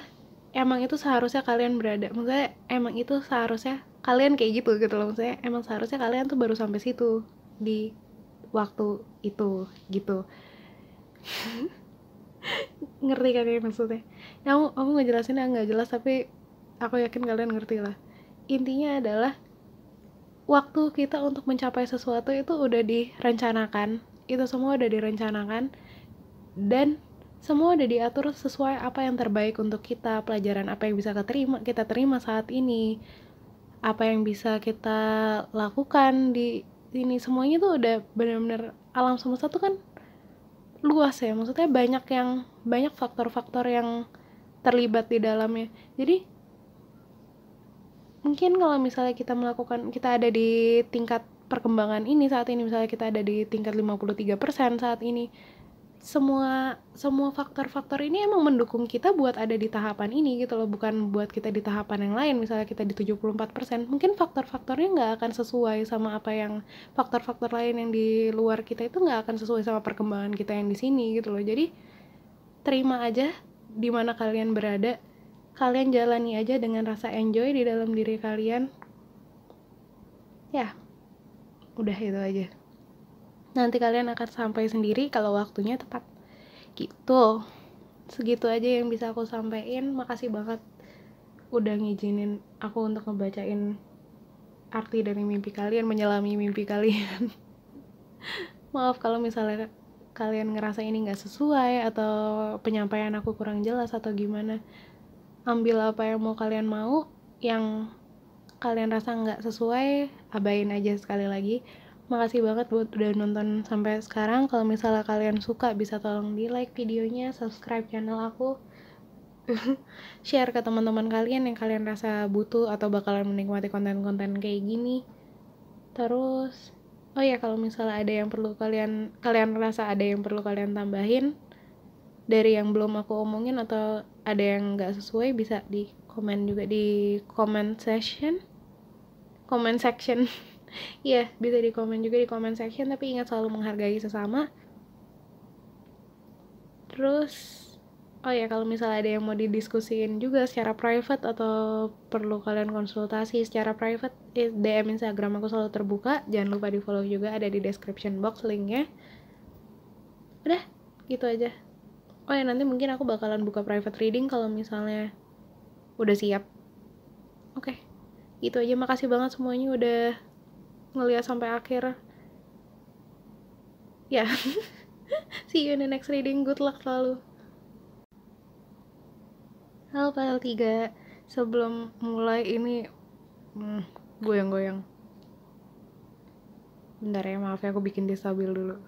emang itu seharusnya kalian berada, maksudnya emang itu seharusnya kalian kayak gitu loh, maksudnya emang seharusnya kalian tuh baru sampai situ di waktu itu gitu. Ngerti kan ya maksudnya? Aku ngejelasinnya nggak jelas, tapi aku yakin kalian ngerti lah. Intinya adalah waktu kita untuk mencapai sesuatu itu udah direncanakan, itu semua udah direncanakan, dan semua udah diatur sesuai apa yang terbaik untuk kita, pelajaran apa yang bisa kita terima saat ini, apa yang bisa kita lakukan di ini, semuanya tuh udah benar-benar, alam semesta tuh kan luas ya, maksudnya banyak faktor-faktor yang terlibat di dalamnya. Jadi mungkin kalau misalnya kita ada di tingkat perkembangan ini saat ini, misalnya kita ada di tingkat 53% saat ini, semua faktor-faktor ini emang mendukung kita buat ada di tahapan ini gitu loh, bukan buat kita di tahapan yang lain. Misalnya kita di 74%, mungkin faktor-faktornya nggak akan sesuai sama apa yang faktor-faktor lain yang di luar kita itu nggak akan sesuai sama perkembangan kita yang di sini gitu loh. Jadi terima aja di mana kalian berada, kalian jalani aja dengan rasa enjoy di dalam diri kalian. Ya, udah itu aja. Nanti kalian akan sampai sendiri kalau waktunya tepat. Gitu. Segitu aja yang bisa aku sampaikan. Makasih banget udah ngizinin aku untuk ngebacain arti dari mimpi kalian, menyelami mimpi kalian. Maaf kalau misalnya kalian ngerasa ini gak sesuai atau penyampaian aku kurang jelas atau gimana. Ambil apa yang kalian mau, yang kalian rasa gak sesuai, abain aja sekali lagi. Makasih banget buat udah nonton sampai sekarang. Kalau misalnya kalian suka, bisa tolong di like videonya, subscribe channel aku, share ke teman-teman kalian yang kalian rasa butuh atau bakalan menikmati konten-konten kayak gini. Terus, oh ya, kalau misalnya ada yang perlu kalian rasa ada yang perlu kalian tambahin dari yang belum aku omongin atau ada yang nggak sesuai, bisa di komen juga di comment section. Iya, bisa di komen juga di comment section, tapi ingat selalu menghargai sesama. Terus, oh ya, kalau misalnya ada yang mau didiskusiin juga secara private atau perlu kalian konsultasi secara private, DM Instagram aku selalu terbuka. Jangan lupa di follow juga, ada di description box linknya. Udah, gitu aja. Oh ya, nanti mungkin aku bakalan buka private reading kalau misalnya udah siap. Oke, gitu aja. Makasih banget semuanya udah ngeliat sampai akhir. Ya, see you in the next reading. Good luck selalu. Halo PL 3, sebelum mulai ini goyang-goyang. Bentar ya, maaf ya, aku bikin dia stabil dulu.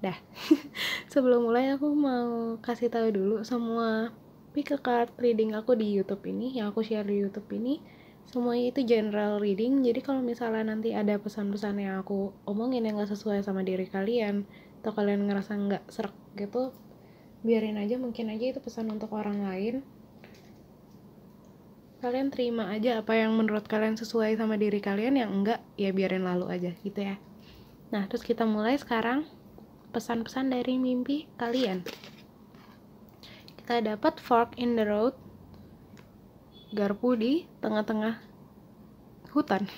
Dah. Sebelum mulai aku mau kasih tahu dulu, semua pick a card reading aku di YouTube ini, yang aku share di YouTube ini, semuanya itu general reading. Jadi kalau misalnya nanti ada pesan-pesan yang aku omongin yang gak sesuai sama diri kalian, atau kalian ngerasa gak serak gitu, biarin aja, mungkin aja itu pesan untuk orang lain. Kalian terima aja apa yang menurut kalian sesuai sama diri kalian, yang enggak ya biarin lalu aja gitu ya. Nah, terus kita mulai sekarang pesan-pesan dari mimpi kalian. Kita dapat fork in the road, garpu di tengah-tengah hutan.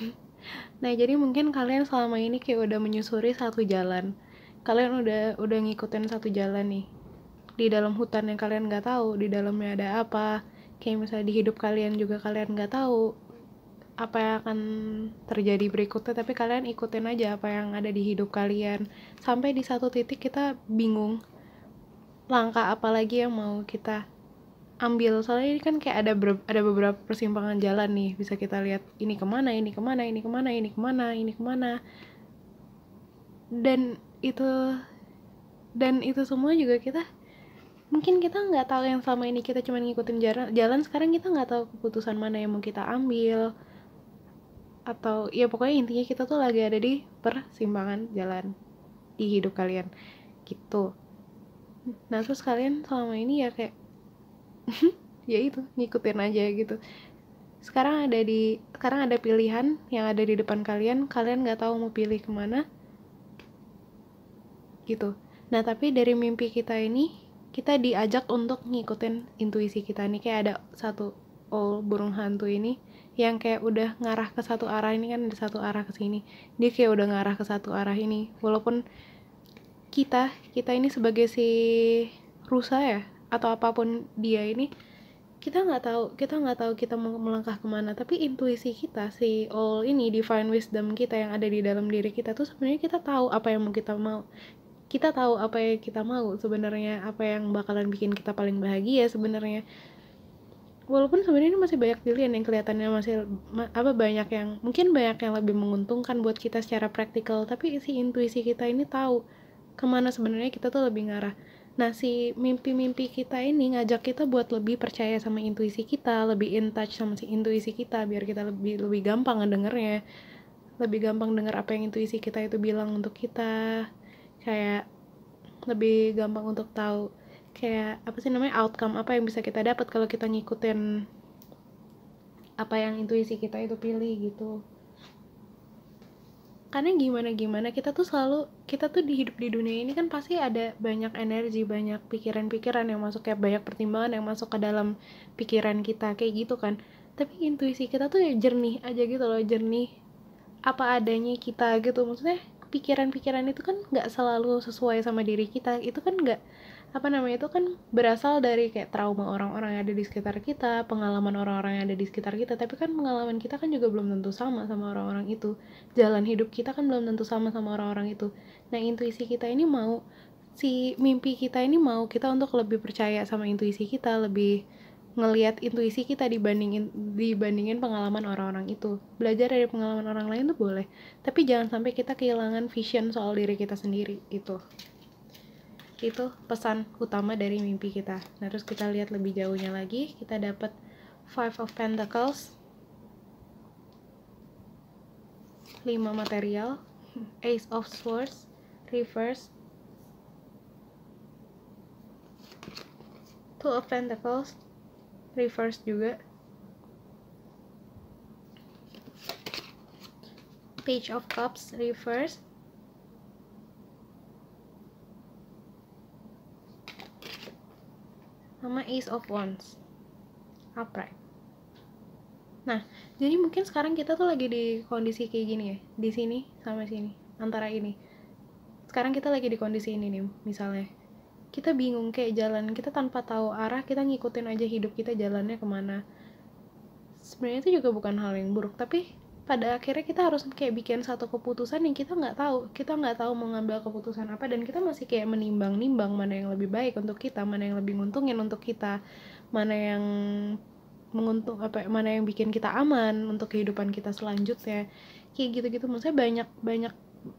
Nah, jadi mungkin kalian selama ini kayak udah menyusuri satu jalan. Kalian udah ngikutin satu jalan nih. Di dalam hutan yang kalian nggak tahu di dalamnya ada apa. Kayak misalnya di hidup kalian juga kalian nggak tahu apa yang akan terjadi berikutnya, tapi kalian ikutin aja apa yang ada di hidup kalian. Sampai di satu titik kita bingung langkah apa lagi yang mau kita ambil, soalnya ini kan kayak ada beberapa persimpangan jalan nih, bisa kita lihat ini kemana, ini kemana, ini kemana, ini kemana, ini kemana, dan itu semua juga mungkin kita nggak tahu, yang selama ini kita cuma ngikutin jalan, sekarang kita nggak tahu keputusan mana yang mau kita ambil, atau ya pokoknya intinya kita tuh lagi ada di persimpangan jalan di hidup kalian gitu. Nah, terus kalian selama ini ya kayak ya itu, ngikutin aja gitu. Sekarang ada pilihan yang ada di depan kalian nggak tahu mau pilih kemana gitu. Nah, tapi dari mimpi kita ini, kita diajak untuk ngikutin intuisi kita nih. Kayak ada satu burung hantu ini yang kayak udah ngarah ke satu arah. Ini kan ada satu arah ke sini, dia kayak udah ngarah ke satu arah ini. Walaupun kita ini sebagai si rusa ya, atau apapun dia ini, kita nggak tahu kita mau melangkah kemana, tapi intuisi kita, si ini divine wisdom kita yang ada di dalam diri kita tuh sebenarnya kita tahu apa yang kita mau sebenarnya, apa yang bakalan bikin kita paling bahagia sebenarnya. walaupun sebenarnya masih banyak pilihan yang kelihatannya masih banyak yang mungkin banyak yang lebih menguntungkan buat kita secara praktikal, tapi si intuisi kita ini tahu kemana sebenarnya kita tuh lebih ngarah. Nah, si mimpi-mimpi kita ini ngajak kita buat lebih percaya sama intuisi kita, lebih in touch sama si intuisi kita, biar kita lebih gampang ngedengernya, lebih gampang denger apa yang intuisi kita itu bilang untuk kita, kayak lebih gampang untuk tahu kayak apa sih namanya, outcome apa yang bisa kita dapat kalau kita ngikutin apa yang intuisi kita itu pilih gitu. Karena gimana kita tuh di hidup di dunia ini kan pasti ada banyak energi, banyak pikiran-pikiran yang masuk, kayak banyak pertimbangan yang masuk ke dalam pikiran kita kayak gitu kan. Tapi intuisi kita tuh ya jernih aja gitu loh, jernih apa adanya kita gitu. Maksudnya pikiran-pikiran itu kan nggak selalu sesuai sama diri kita, itu kan nggak itu kan berasal dari kayak trauma orang-orang yang ada di sekitar kita, pengalaman orang-orang yang ada di sekitar kita, tapi kan pengalaman kita kan juga belum tentu sama orang-orang itu, jalan hidup kita kan belum tentu sama orang-orang itu. Nah, intuisi kita ini mau, si mimpi kita ini mau kita untuk lebih percaya sama intuisi kita, lebih ngelihat intuisi kita dibandingin pengalaman orang-orang itu. Belajar dari pengalaman orang lain tuh boleh, tapi jangan sampai kita kehilangan vision soal diri kita sendiri. Itu pesan utama dari mimpi kita. Nah, terus kita lihat lebih jauhnya lagi, kita dapat Five of Pentacles, 5 material, Ace of Swords reverse, Two of Pentacles reverse juga, Page of Cups reverse, sama Ace of Wands upright. Nah, jadi mungkin sekarang kita tuh lagi di kondisi kayak gini ya, di sini sama sini, antara ini. Sekarang kita lagi di kondisi ini nih, misalnya kita bingung kayak jalan, kita tanpa tahu arah, kita ngikutin aja hidup kita jalannya kemana. Sebenarnya itu juga bukan hal yang buruk, tapi pada akhirnya kita harus kayak bikin satu keputusan yang kita nggak tahu mau ngambil keputusan apa, dan kita masih kayak menimbang-nimbang mana yang lebih baik untuk kita, mana yang lebih nguntungin untuk kita, mana yang mana yang bikin kita aman untuk kehidupan kita selanjutnya, kayak gitu-gitu. Maksudnya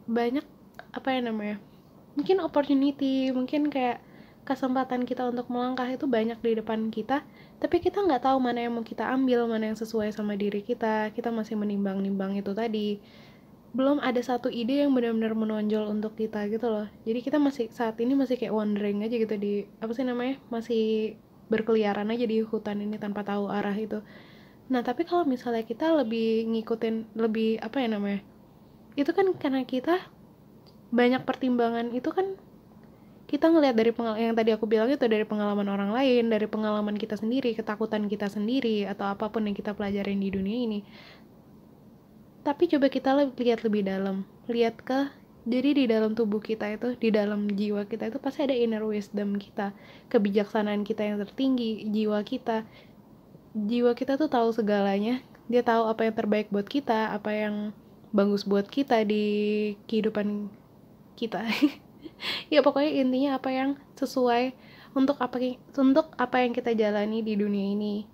banyak apa ya namanya, mungkin opportunity, mungkin kayak kesempatan kita untuk melangkah itu banyak di depan kita, tapi kita nggak tahu mana yang mau kita ambil, mana yang sesuai sama diri kita. Kita masih menimbang-nimbang itu tadi, belum ada satu ide yang benar-benar menonjol untuk kita gitu loh. Jadi kita saat ini masih kayak wandering aja gitu, di apa sih namanya, masih berkeliaran aja di hutan ini tanpa tahu arah itu. Nah, tapi kalau misalnya kita lebih ngikutin, lebih apa ya namanya, itu kan karena kita banyak pertimbangan, itu kan kita ngelihat dari yang tadi aku bilang itu, dari pengalaman orang lain, dari pengalaman kita sendiri, ketakutan kita sendiri, atau apapun yang kita pelajarin di dunia ini. Tapi coba kita lihat lebih dalam, lihat ke, jadi di dalam tubuh kita itu, di dalam jiwa kita itu pasti ada inner wisdom kita, kebijaksanaan kita yang tertinggi. Jiwa kita tuh tahu segalanya, dia tahu apa yang terbaik buat kita, apa yang bagus buat kita di kehidupan kita. Ya pokoknya intinya apa yang sesuai untuk apa yang kita jalani di dunia ini.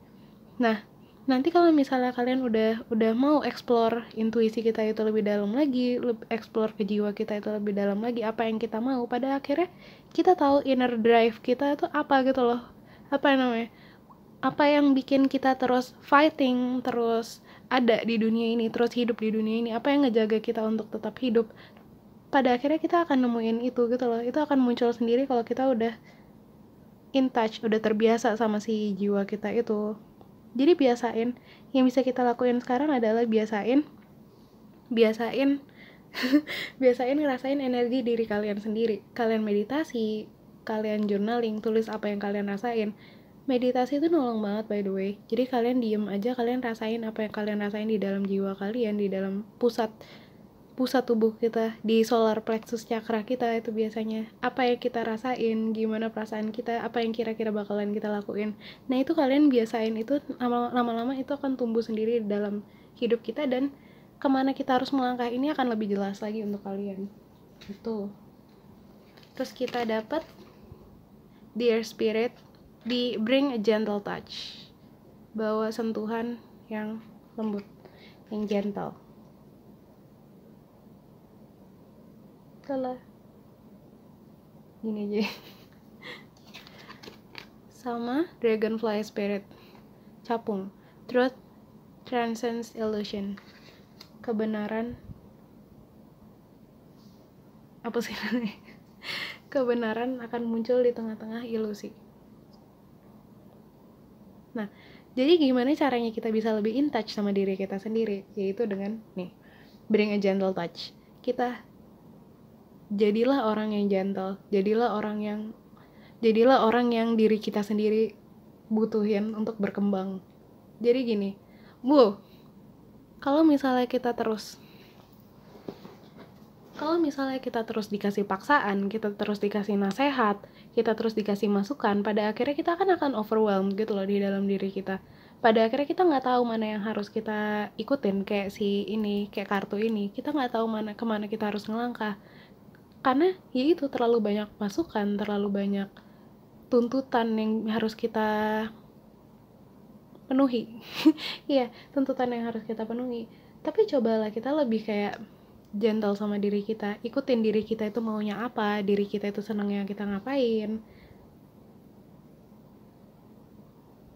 Nah, nanti kalau misalnya kalian udah mau explore intuisi kita itu lebih dalam lagi, explore ke jiwa kita itu lebih dalam lagi, apa yang kita mau, pada akhirnya kita tahu inner drive kita itu apa gitu loh. Apa namanya, apa yang bikin kita terus fighting, terus ada di dunia ini, terus hidup di dunia ini, apa yang ngejaga kita untuk tetap hidup. Pada akhirnya kita akan nemuin itu gitu loh. Itu akan muncul sendiri kalau kita udah in touch, udah terbiasa sama si jiwa kita itu. Jadi biasain, yang bisa kita lakuin sekarang adalah biasain biasain ngerasain energi diri kalian sendiri. Kalian meditasi, kalian journaling, tulis apa yang kalian rasain. Meditasi itu nolong banget by the way. Jadi kalian diem aja, kalian rasain apa yang kalian rasain di dalam jiwa kalian, di dalam pusat tubuh kita, di solar plexus chakra kita. Itu biasanya apa yang kita rasain, gimana perasaan kita, apa yang kira-kira bakalan kita lakuin. Nah, itu kalian biasain, itu lama-lama itu akan tumbuh sendiri di dalam hidup kita, dan kemana kita harus melangkah ini akan lebih jelas lagi untuk kalian. Itu. Terus kita dapat Dear Spirit, bring a gentle touch. bawa sentuhan yang lembut, yang gentle. Salah. Gini aja. Sama Dragonfly Spirit. Capung. Truth transcends illusion. Kebenaran apa sih namanya? Kebenaran akan muncul di tengah-tengah ilusi. Nah, jadi gimana caranya kita bisa lebih in touch sama diri kita sendiri? Yaitu dengan bring a gentle touch. Kita jadilah orang yang gentle, jadilah orang yang diri kita sendiri butuhin untuk berkembang. Jadi gini, kalau misalnya kita terus dikasih paksaan, kita terus dikasih nasihat, kita terus dikasih masukan, pada akhirnya kita akan overwhelmed gitu loh di dalam diri kita. Pada akhirnya kita nggak tahu mana yang harus kita ikutin, kayak kartu ini, kita nggak tahu kemana kita harus ngelangkah. Karena ya itu, terlalu banyak masukan, terlalu banyak tuntutan yang harus kita penuhi. Iya, tuntutan yang harus kita penuhi. Tapi cobalah kita lebih kayak gentle sama diri kita, ikutin diri kita itu maunya apa, diri kita itu senangnya kita ngapain.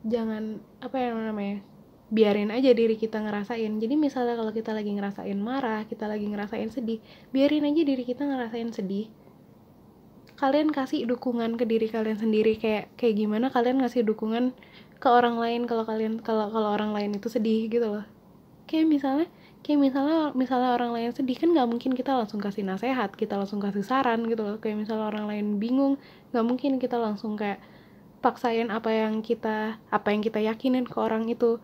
Jangan biarin aja diri kita ngerasain. Jadi misalnya kalau kita lagi ngerasain marah, kita lagi ngerasain sedih, biarin aja diri kita ngerasain sedih. Kalian kasih dukungan ke diri kalian sendiri, kayak gimana kalian ngasih dukungan ke orang lain kalau orang lain itu sedih gitu loh. Kayak misalnya orang lain sedih, kan nggak mungkin kita langsung kasih nasihat, kita langsung kasih saran gitu loh. Kayak misalnya orang lain bingung, nggak mungkin kita langsung kayak paksain apa yang kita yakinin ke orang itu.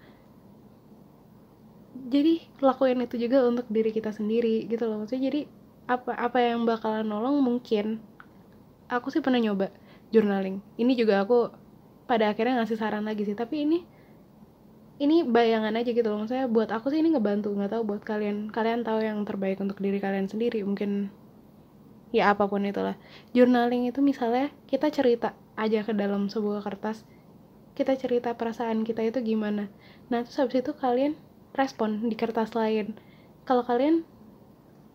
Jadi lakuin itu juga untuk diri kita sendiri gitu loh. Maksudnya jadi apa yang bakalan nolong, mungkin aku sih pernah nyoba journaling. Ini juga aku pada akhirnya ngasih saran lagi sih, tapi ini bayangan aja gitu loh. Maksudnya buat aku sih ini ngebantu, nggak tahu buat kalian tahu yang terbaik untuk diri kalian sendiri, mungkin ya apapun itulah. Journaling itu misalnya kita cerita aja ke dalam sebuah kertas, kita cerita perasaan kita itu gimana. Nah terus habis itu kalian respon di kertas lain. Kalau kalian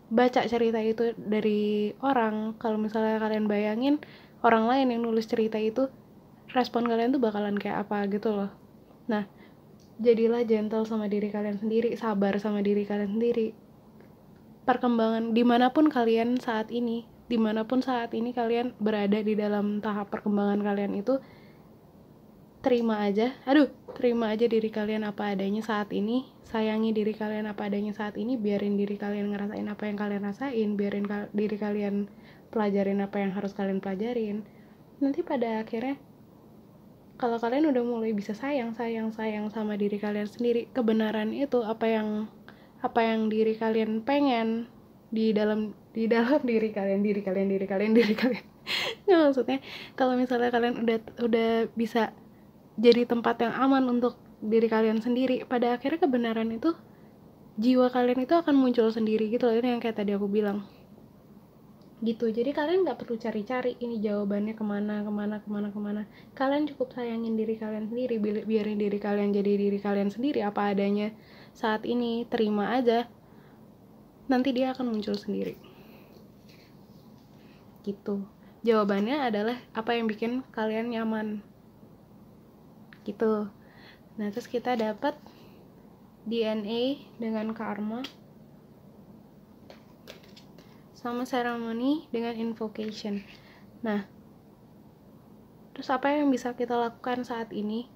baca cerita itu dari orang, kalau misalnya kalian bayangin orang lain yang nulis cerita itu, respon kalian tuh bakalan kayak apa gitu loh. Nah, jadilah gentle sama diri kalian sendiri, sabar sama diri kalian sendiri. Perkembangan dimanapun saat ini kalian berada di dalam tahap perkembangan kalian itu, terima aja diri kalian apa adanya saat ini, sayangi diri kalian apa adanya saat ini, biarin diri kalian ngerasain apa yang kalian rasain, biarin diri kalian pelajarin apa yang harus kalian pelajarin. Nanti pada akhirnya kalau kalian udah mulai bisa sayang sama diri kalian sendiri, kebenaran itu apa yang diri kalian pengen di dalam diri kalian nggak, maksudnya kalau misalnya kalian udah bisa jadi tempat yang aman untuk diri kalian sendiri, pada akhirnya kebenaran itu, jiwa kalian itu akan muncul sendiri gitu loh. Itu yang kayak tadi aku bilang gitu. Jadi kalian nggak perlu cari-cari ini jawabannya kemana. Kalian cukup sayangin diri kalian sendiri, biarin diri kalian jadi diri kalian sendiri apa adanya saat ini, terima aja, nanti dia akan muncul sendiri gitu. Jawabannya adalah apa yang bikin kalian nyaman gitu. Nah terus kita dapat DNA dengan karma, sama ceremony dengan invocation. Nah, terus apa yang bisa kita lakukan saat ini?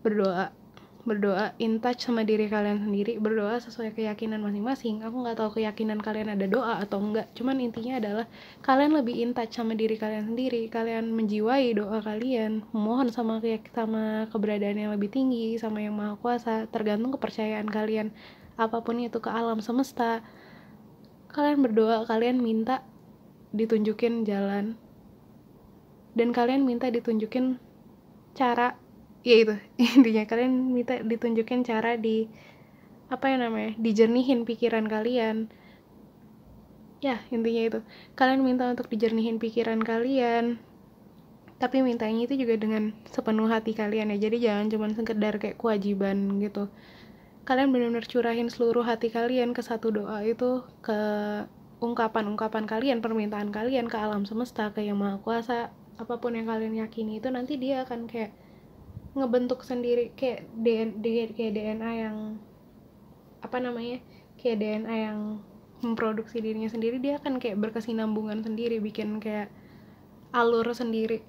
Berdoa in touch sama diri kalian sendiri, berdoa sesuai keyakinan masing-masing. Aku nggak tahu keyakinan kalian ada doa atau enggak, cuman intinya adalah kalian lebih in touch sama diri kalian sendiri, kalian menjiwai doa kalian, memohon sama keberadaan yang lebih tinggi, sama yang maha kuasa, tergantung kepercayaan kalian apapun itu, ke alam semesta. Kalian berdoa, kalian minta ditunjukin jalan, dan kalian minta ditunjukin cara, yaitu intinya kalian minta ditunjukin cara dijernihin pikiran kalian. Ya intinya itu, kalian minta untuk dijernihin pikiran kalian, tapi mintanya itu juga dengan sepenuh hati kalian ya. Jadi jangan cuma sekedar kayak kewajiban gitu. Kalian benar-benar curahin seluruh hati kalian ke satu doa itu, ke ungkapan-ungkapan kalian, permintaan kalian ke alam semesta, ke Yang Maha Kuasa. Apapun yang kalian yakini itu nanti dia akan kayak ngebentuk sendiri, kayak DNA yang apa namanya, kayak DNA yang memproduksi dirinya sendiri. Dia akan kayak berkesinambungan sendiri, bikin kayak alur sendiri.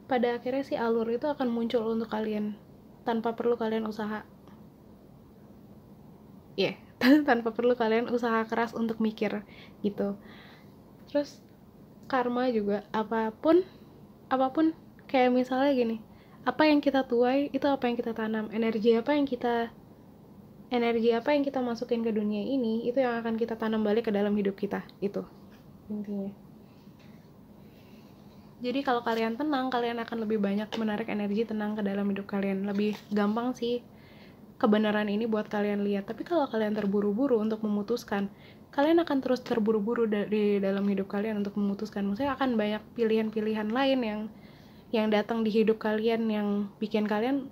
Pada akhirnya si alur itu akan muncul untuk kalian tanpa perlu kalian usaha. Tanpa perlu kalian usaha keras untuk mikir gitu. Terus karma juga, apapun kayak misalnya gini, apa yang kita tuai itu apa yang kita tanam. Energi apa yang kita masukin ke dunia ini, itu yang akan kita tanam balik ke dalam hidup kita. Itu intinya. Jadi kalau kalian tenang, kalian akan lebih banyak menarik energi tenang ke dalam hidup kalian. Lebih gampang sih kebenaran ini buat kalian lihat. Tapi kalau kalian terburu-buru untuk memutuskan, kalian akan terus terburu-buru di dalam hidup kalian untuk memutuskan. Maksudnya akan banyak pilihan-pilihan lain yang datang di hidup kalian yang bikin kalian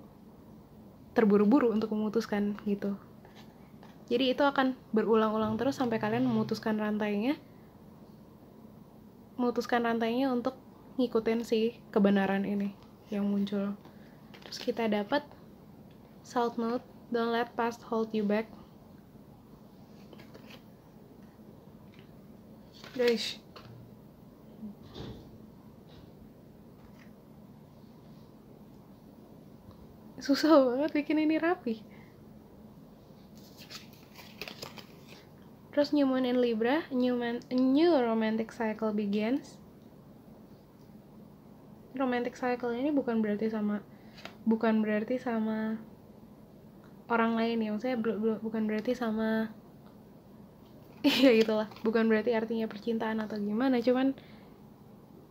terburu-buru untuk memutuskan gitu. Jadi itu akan berulang-ulang terus sampai kalian memutuskan rantainya untuk ngikutin si kebenaran ini yang muncul. Terus kita dapat South Node, don't let past hold you back. Guys, susah banget bikin ini rapi. Terus New Moon in Libra, a new romantic cycle begins. Romantic cycle ini bukan berarti sama orang lain ya, maksudnya bukan berarti sama ya itulah, bukan berarti artinya percintaan atau gimana, cuman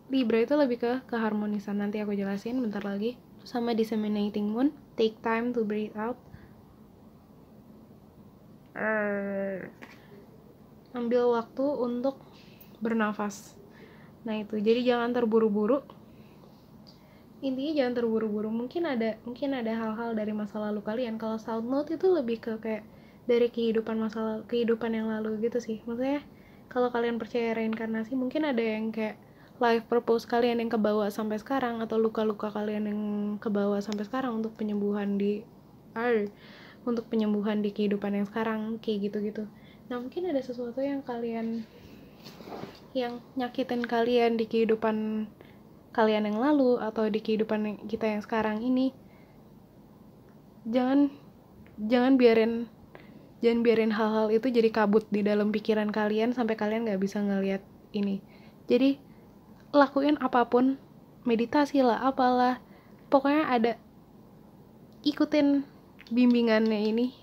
Libra itu lebih ke keharmonisan. Nanti aku jelasin bentar lagi. Sama disseminating moon, take time to breathe out. Ambil waktu untuk bernafas. Nah itu, jadi jangan terburu-buru. Intinya jangan terburu-buru. Mungkin ada hal-hal dari masa lalu kalian. Kalau South Node itu lebih ke kayak dari kehidupan yang lalu gitu sih. Maksudnya kalau kalian percaya reinkarnasi, mungkin ada yang kayak life purpose kalian yang kebawa sampai sekarang, atau luka-luka kalian yang kebawa sampai sekarang untuk penyembuhan di kehidupan yang sekarang, kayak gitu-gitu. Nah mungkin ada sesuatu yang nyakitin kalian di kehidupan kalian yang lalu atau di kehidupan kita yang sekarang ini. Jangan biarin hal-hal itu jadi kabut di dalam pikiran kalian sampai kalian nggak bisa ngelihat ini. Jadi lakuin apapun, meditasi lah, apalah, pokoknya ikutin bimbingannya ini.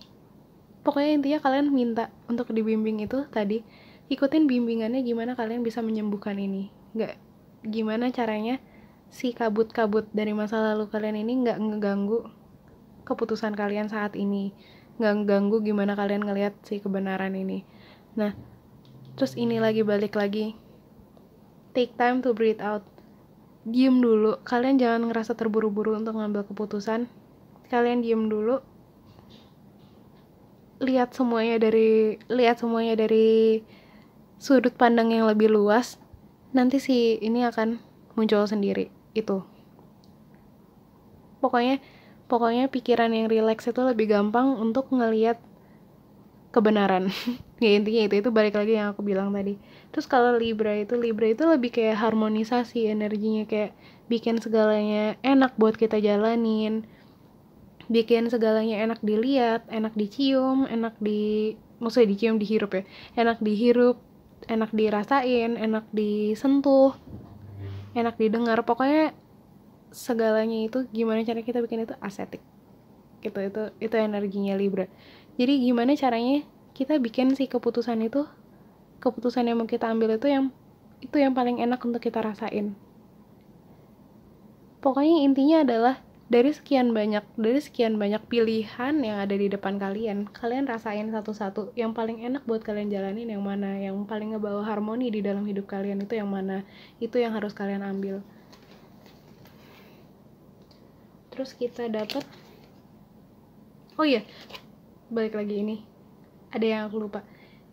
Pokoknya intinya kalian minta untuk dibimbing itu tadi, ikutin bimbingannya gimana kalian bisa menyembuhkan ini. Nggak, gimana caranya si kabut-kabut dari masa lalu kalian ini nggak ngeganggu keputusan kalian saat ini, nggak ngeganggu gimana kalian ngelihat si kebenaran ini. Nah, terus ini balik lagi, take time to breathe out. Diem dulu, kalian jangan ngerasa terburu-buru untuk ngambil keputusan. Kalian diem dulu, lihat semuanya dari sudut pandang yang lebih luas. Nanti si ini akan muncul sendiri. Itu pokoknya pikiran yang rileks itu lebih gampang untuk ngelihat kebenaran. Ya intinya itu balik lagi yang aku bilang tadi. Terus kalau Libra itu lebih kayak harmonisasi energinya, kayak bikin segalanya enak buat kita jalanin, bikin segalanya enak dilihat, enak dicium, maksudnya dicium, dihirup ya, enak dihirup, enak dirasain, enak disentuh, enak didengar. Pokoknya segalanya itu gimana cara kita bikin itu estetik. Itu energinya Libra. Jadi gimana caranya kita bikin si keputusan yang mau kita ambil itu yang paling enak untuk kita rasain. Pokoknya intinya adalah dari sekian banyak pilihan yang ada di depan kalian rasain satu-satu yang paling enak buat kalian jalanin yang mana, yang paling ngebawa harmoni di dalam hidup kalian itu yang mana, itu yang harus kalian ambil. Terus kita dapat, oh iya, balik lagi ini. Ada yang aku lupa.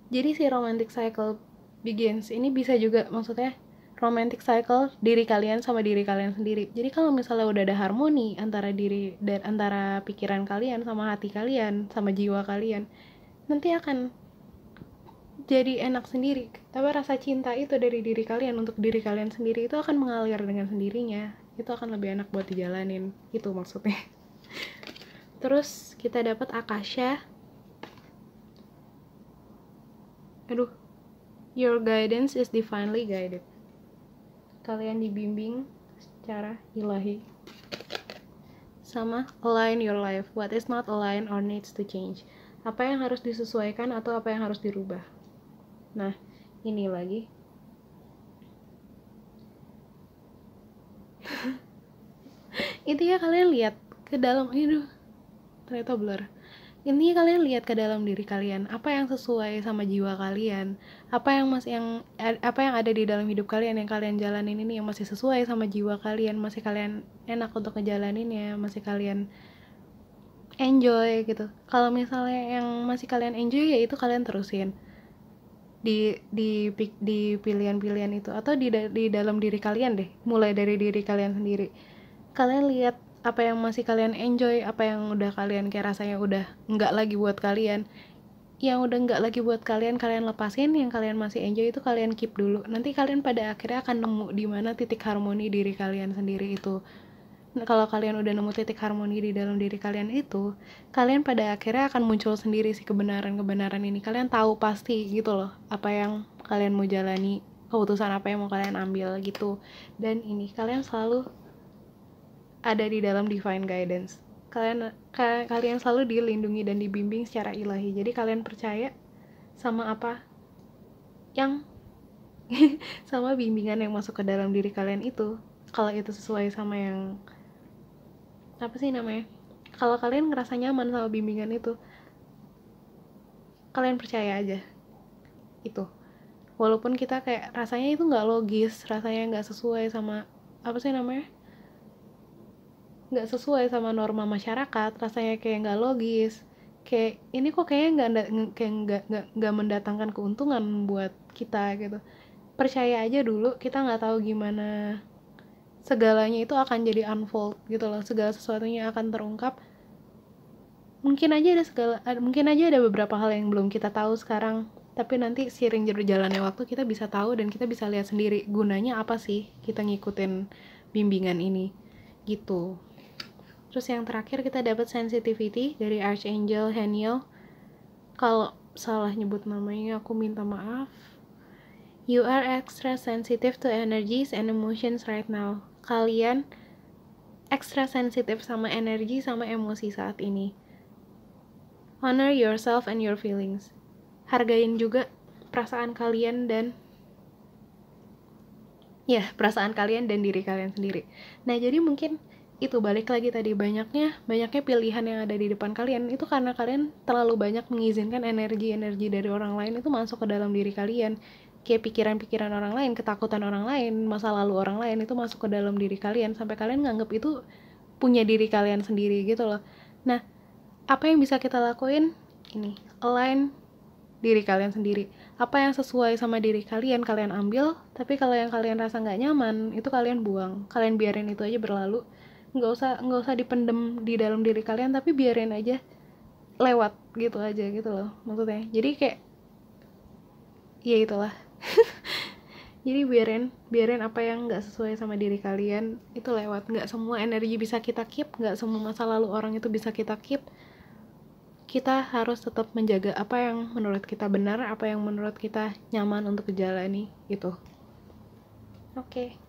Jadi si romantic cycle begins ini bisa juga, maksudnya romantic cycle diri kalian sama diri kalian sendiri. Jadi kalau misalnya udah ada harmoni antara diri dan antara pikiran kalian sama hati kalian sama jiwa kalian, nanti akan jadi enak sendiri. Tapi rasa cinta itu dari diri kalian untuk diri kalian sendiri itu akan mengalir dengan sendirinya. Itu akan lebih enak buat dijalanin. Itu maksudnya. Terus kita dapat Akasha. Aduh, your guidance is divinely guided. Kalian dibimbing secara ilahi. Sama align your life. What is not aligned or needs to change. Apa yang harus disesuaikan atau apa yang harus dirubah. Nah, ini lagi. Intinya kalian lihat ke dalam, aduh, ternyata blur. Intinya kalian lihat ke dalam diri kalian, apa yang sesuai sama jiwa kalian, apa yang ada di dalam hidup kalian yang kalian jalanin ini yang masih sesuai sama jiwa kalian, masih kalian enak untuk ngejalaninnya, masih kalian enjoy gitu. Kalau misalnya yang masih kalian enjoy, ya itu kalian terusin di pilihan-pilihan itu, atau di dalam diri kalian deh, mulai dari diri kalian sendiri. Kalian lihat apa yang masih kalian enjoy, apa yang udah kalian kayak rasanya udah nggak lagi buat kalian. Yang udah nggak lagi buat kalian, kalian lepasin. Yang kalian masih enjoy itu kalian keep dulu. Nanti kalian pada akhirnya akan nemu di mana titik harmoni diri kalian sendiri itu. Nah, kalau kalian udah nemu titik harmoni di dalam diri kalian itu, kalian pada akhirnya akan muncul sendiri si kebenaran-kebenaran ini. Kalian tahu pasti gitu loh, apa yang kalian mau jalani, keputusan apa yang mau kalian ambil gitu. Dan ini kalian selalu ada di dalam divine guidance. Kalian selalu dilindungi dan dibimbing secara ilahi. Jadi kalian percaya sama apa yang sama bimbingan yang masuk ke dalam diri kalian itu. Kalau itu sesuai sama yang apa sih namanya? Kalau kalian ngerasa nyaman sama bimbingan itu, kalian percaya aja. Itu. Walaupun kita kayak rasanya itu nggak logis, rasanya nggak sesuai sama apa sih namanya? Nggak sesuai sama norma masyarakat, rasanya kayak nggak logis, kayak ini kok kayaknya nggak mendatangkan keuntungan buat kita gitu. Percaya aja dulu, kita nggak tahu gimana segalanya itu akan jadi unfold gitu loh, segala sesuatunya akan terungkap. Mungkin aja ada beberapa hal yang belum kita tahu sekarang, tapi nanti seiring berjalannya waktu kita bisa tahu dan kita bisa lihat sendiri gunanya apa sih kita ngikutin bimbingan ini gitu. Terus yang terakhir kita dapat sensitivity dari Archangel Haniel. Kalau salah nyebut namanya aku minta maaf. You are extra sensitive to energies and emotions right now. Kalian extra sensitive sama energi sama emosi saat ini. Honor yourself and your feelings. Hargain juga perasaan kalian dan diri kalian sendiri. Nah, jadi mungkin itu balik lagi tadi, banyaknya pilihan yang ada di depan kalian itu karena kalian terlalu banyak mengizinkan energi dari orang lain itu masuk ke dalam diri kalian. Kayak pikiran-pikiran orang lain, ketakutan orang lain, masa lalu orang lain itu masuk ke dalam diri kalian sampai kalian nganggep itu punya diri kalian sendiri gitu loh. Nah, apa yang bisa kita lakuin? Ini, align diri kalian sendiri. Apa yang sesuai sama diri kalian ambil, tapi kalau yang kalian rasa nggak nyaman itu kalian buang, kalian biarin itu aja berlalu. Nggak usah dipendem di dalam diri kalian, tapi biarin aja lewat gitu aja gitu loh maksudnya. Jadi kayak ya itulah. Jadi biarin apa yang nggak sesuai sama diri kalian itu lewat. Nggak semua energi bisa kita keep, nggak semua masa lalu orang itu bisa kita keep. Kita harus tetap menjaga apa yang menurut kita benar, apa yang menurut kita nyaman untuk dijalani gitu. Oke.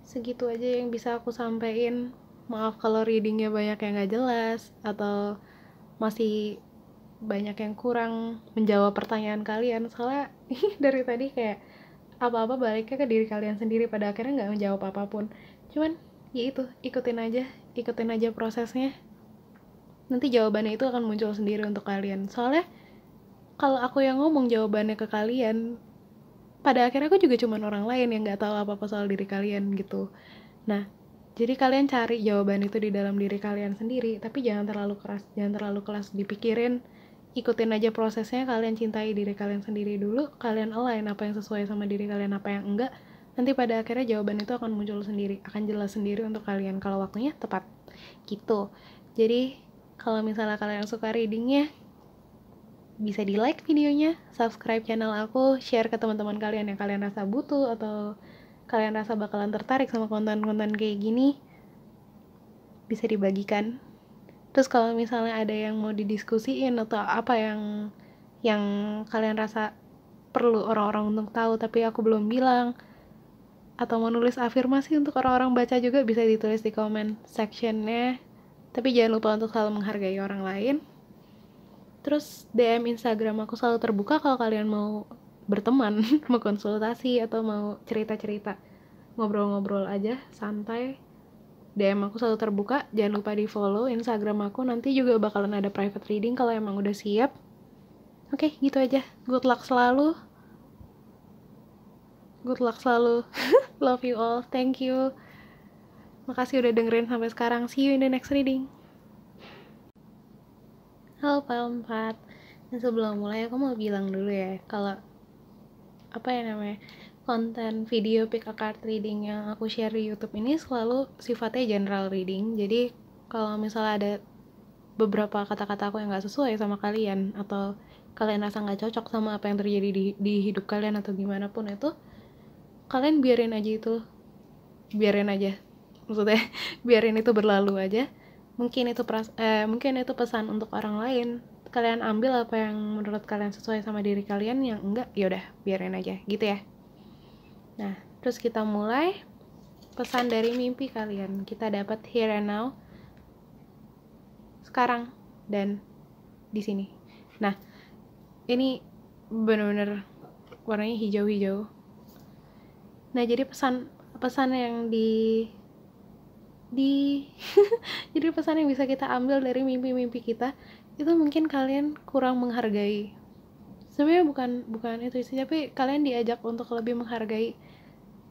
Segitu aja yang bisa aku sampaikan. Maaf kalau readingnya banyak yang gak jelas atau masih banyak yang kurang menjawab pertanyaan kalian, soalnya dari tadi kayak apa-apa baliknya ke diri kalian sendiri, pada akhirnya gak menjawab apapun. Cuman ya itu, ikutin aja prosesnya, nanti jawabannya itu akan muncul sendiri untuk kalian. Soalnya kalau aku yang ngomong jawabannya ke kalian, pada akhirnya aku juga cuman orang lain yang gak tahu apa-apa soal diri kalian gitu. Nah, Jadi kalian cari jawaban itu di dalam diri kalian sendiri, tapi jangan terlalu keras, jangan terlalu keras dipikirin. Ikutin aja prosesnya, kalian cintai diri kalian sendiri dulu, kalian align apa yang sesuai sama diri kalian, apa yang enggak. Nanti pada akhirnya jawaban itu akan muncul sendiri, akan jelas sendiri untuk kalian kalau waktunya tepat. Gitu. Jadi kalau misalnya kalian suka readingnya, bisa di like videonya, subscribe channel aku, share ke teman-teman kalian yang kalian rasa butuh atau kalian rasa bakalan tertarik sama konten-konten kayak gini, bisa dibagikan. Terus kalau misalnya ada yang mau didiskusiin atau apa yang kalian rasa perlu orang-orang untuk tahu tapi aku belum bilang, atau mau nulis afirmasi untuk orang-orang baca juga, bisa ditulis di comment sectionnya. Tapi jangan lupa untuk selalu menghargai orang lain. Terus DM Instagram aku selalu terbuka kalau kalian mau berteman, mau konsultasi atau mau cerita-cerita, ngobrol-ngobrol aja santai. DM aku selalu terbuka. Jangan lupa di follow Instagram aku, nanti juga bakalan ada private reading kalau emang udah siap. Oke, gitu aja. Good luck selalu. Love you all. Thank you. Makasih udah dengerin sampai sekarang. See you in the next reading. Halo Pak 4. Dan sebelum mulai aku mau bilang dulu ya, kalau konten video pick a card reading yang aku share di YouTube ini selalu sifatnya general reading. Jadi kalau misalnya ada beberapa kata-kata aku yang nggak sesuai sama kalian, atau kalian rasa nggak cocok sama apa yang terjadi di hidup kalian atau gimana pun itu, kalian biarin aja. Maksudnya biarin itu berlalu aja. Mungkin itu pesan untuk orang lain. Kalian ambil apa yang menurut kalian sesuai sama diri kalian, yang enggak yaudah biarin aja gitu ya. Nah, terus kita mulai. Pesan dari mimpi kalian kita dapat here and now, sekarang dan di sini. Nah, ini benar-benar warnanya hijau-hijau. Nah, jadi pesan yang jadi pesan yang bisa kita ambil dari mimpi-mimpi kita itu, mungkin kalian kurang menghargai. Sebenarnya bukan itu sih, tapi kalian diajak untuk lebih menghargai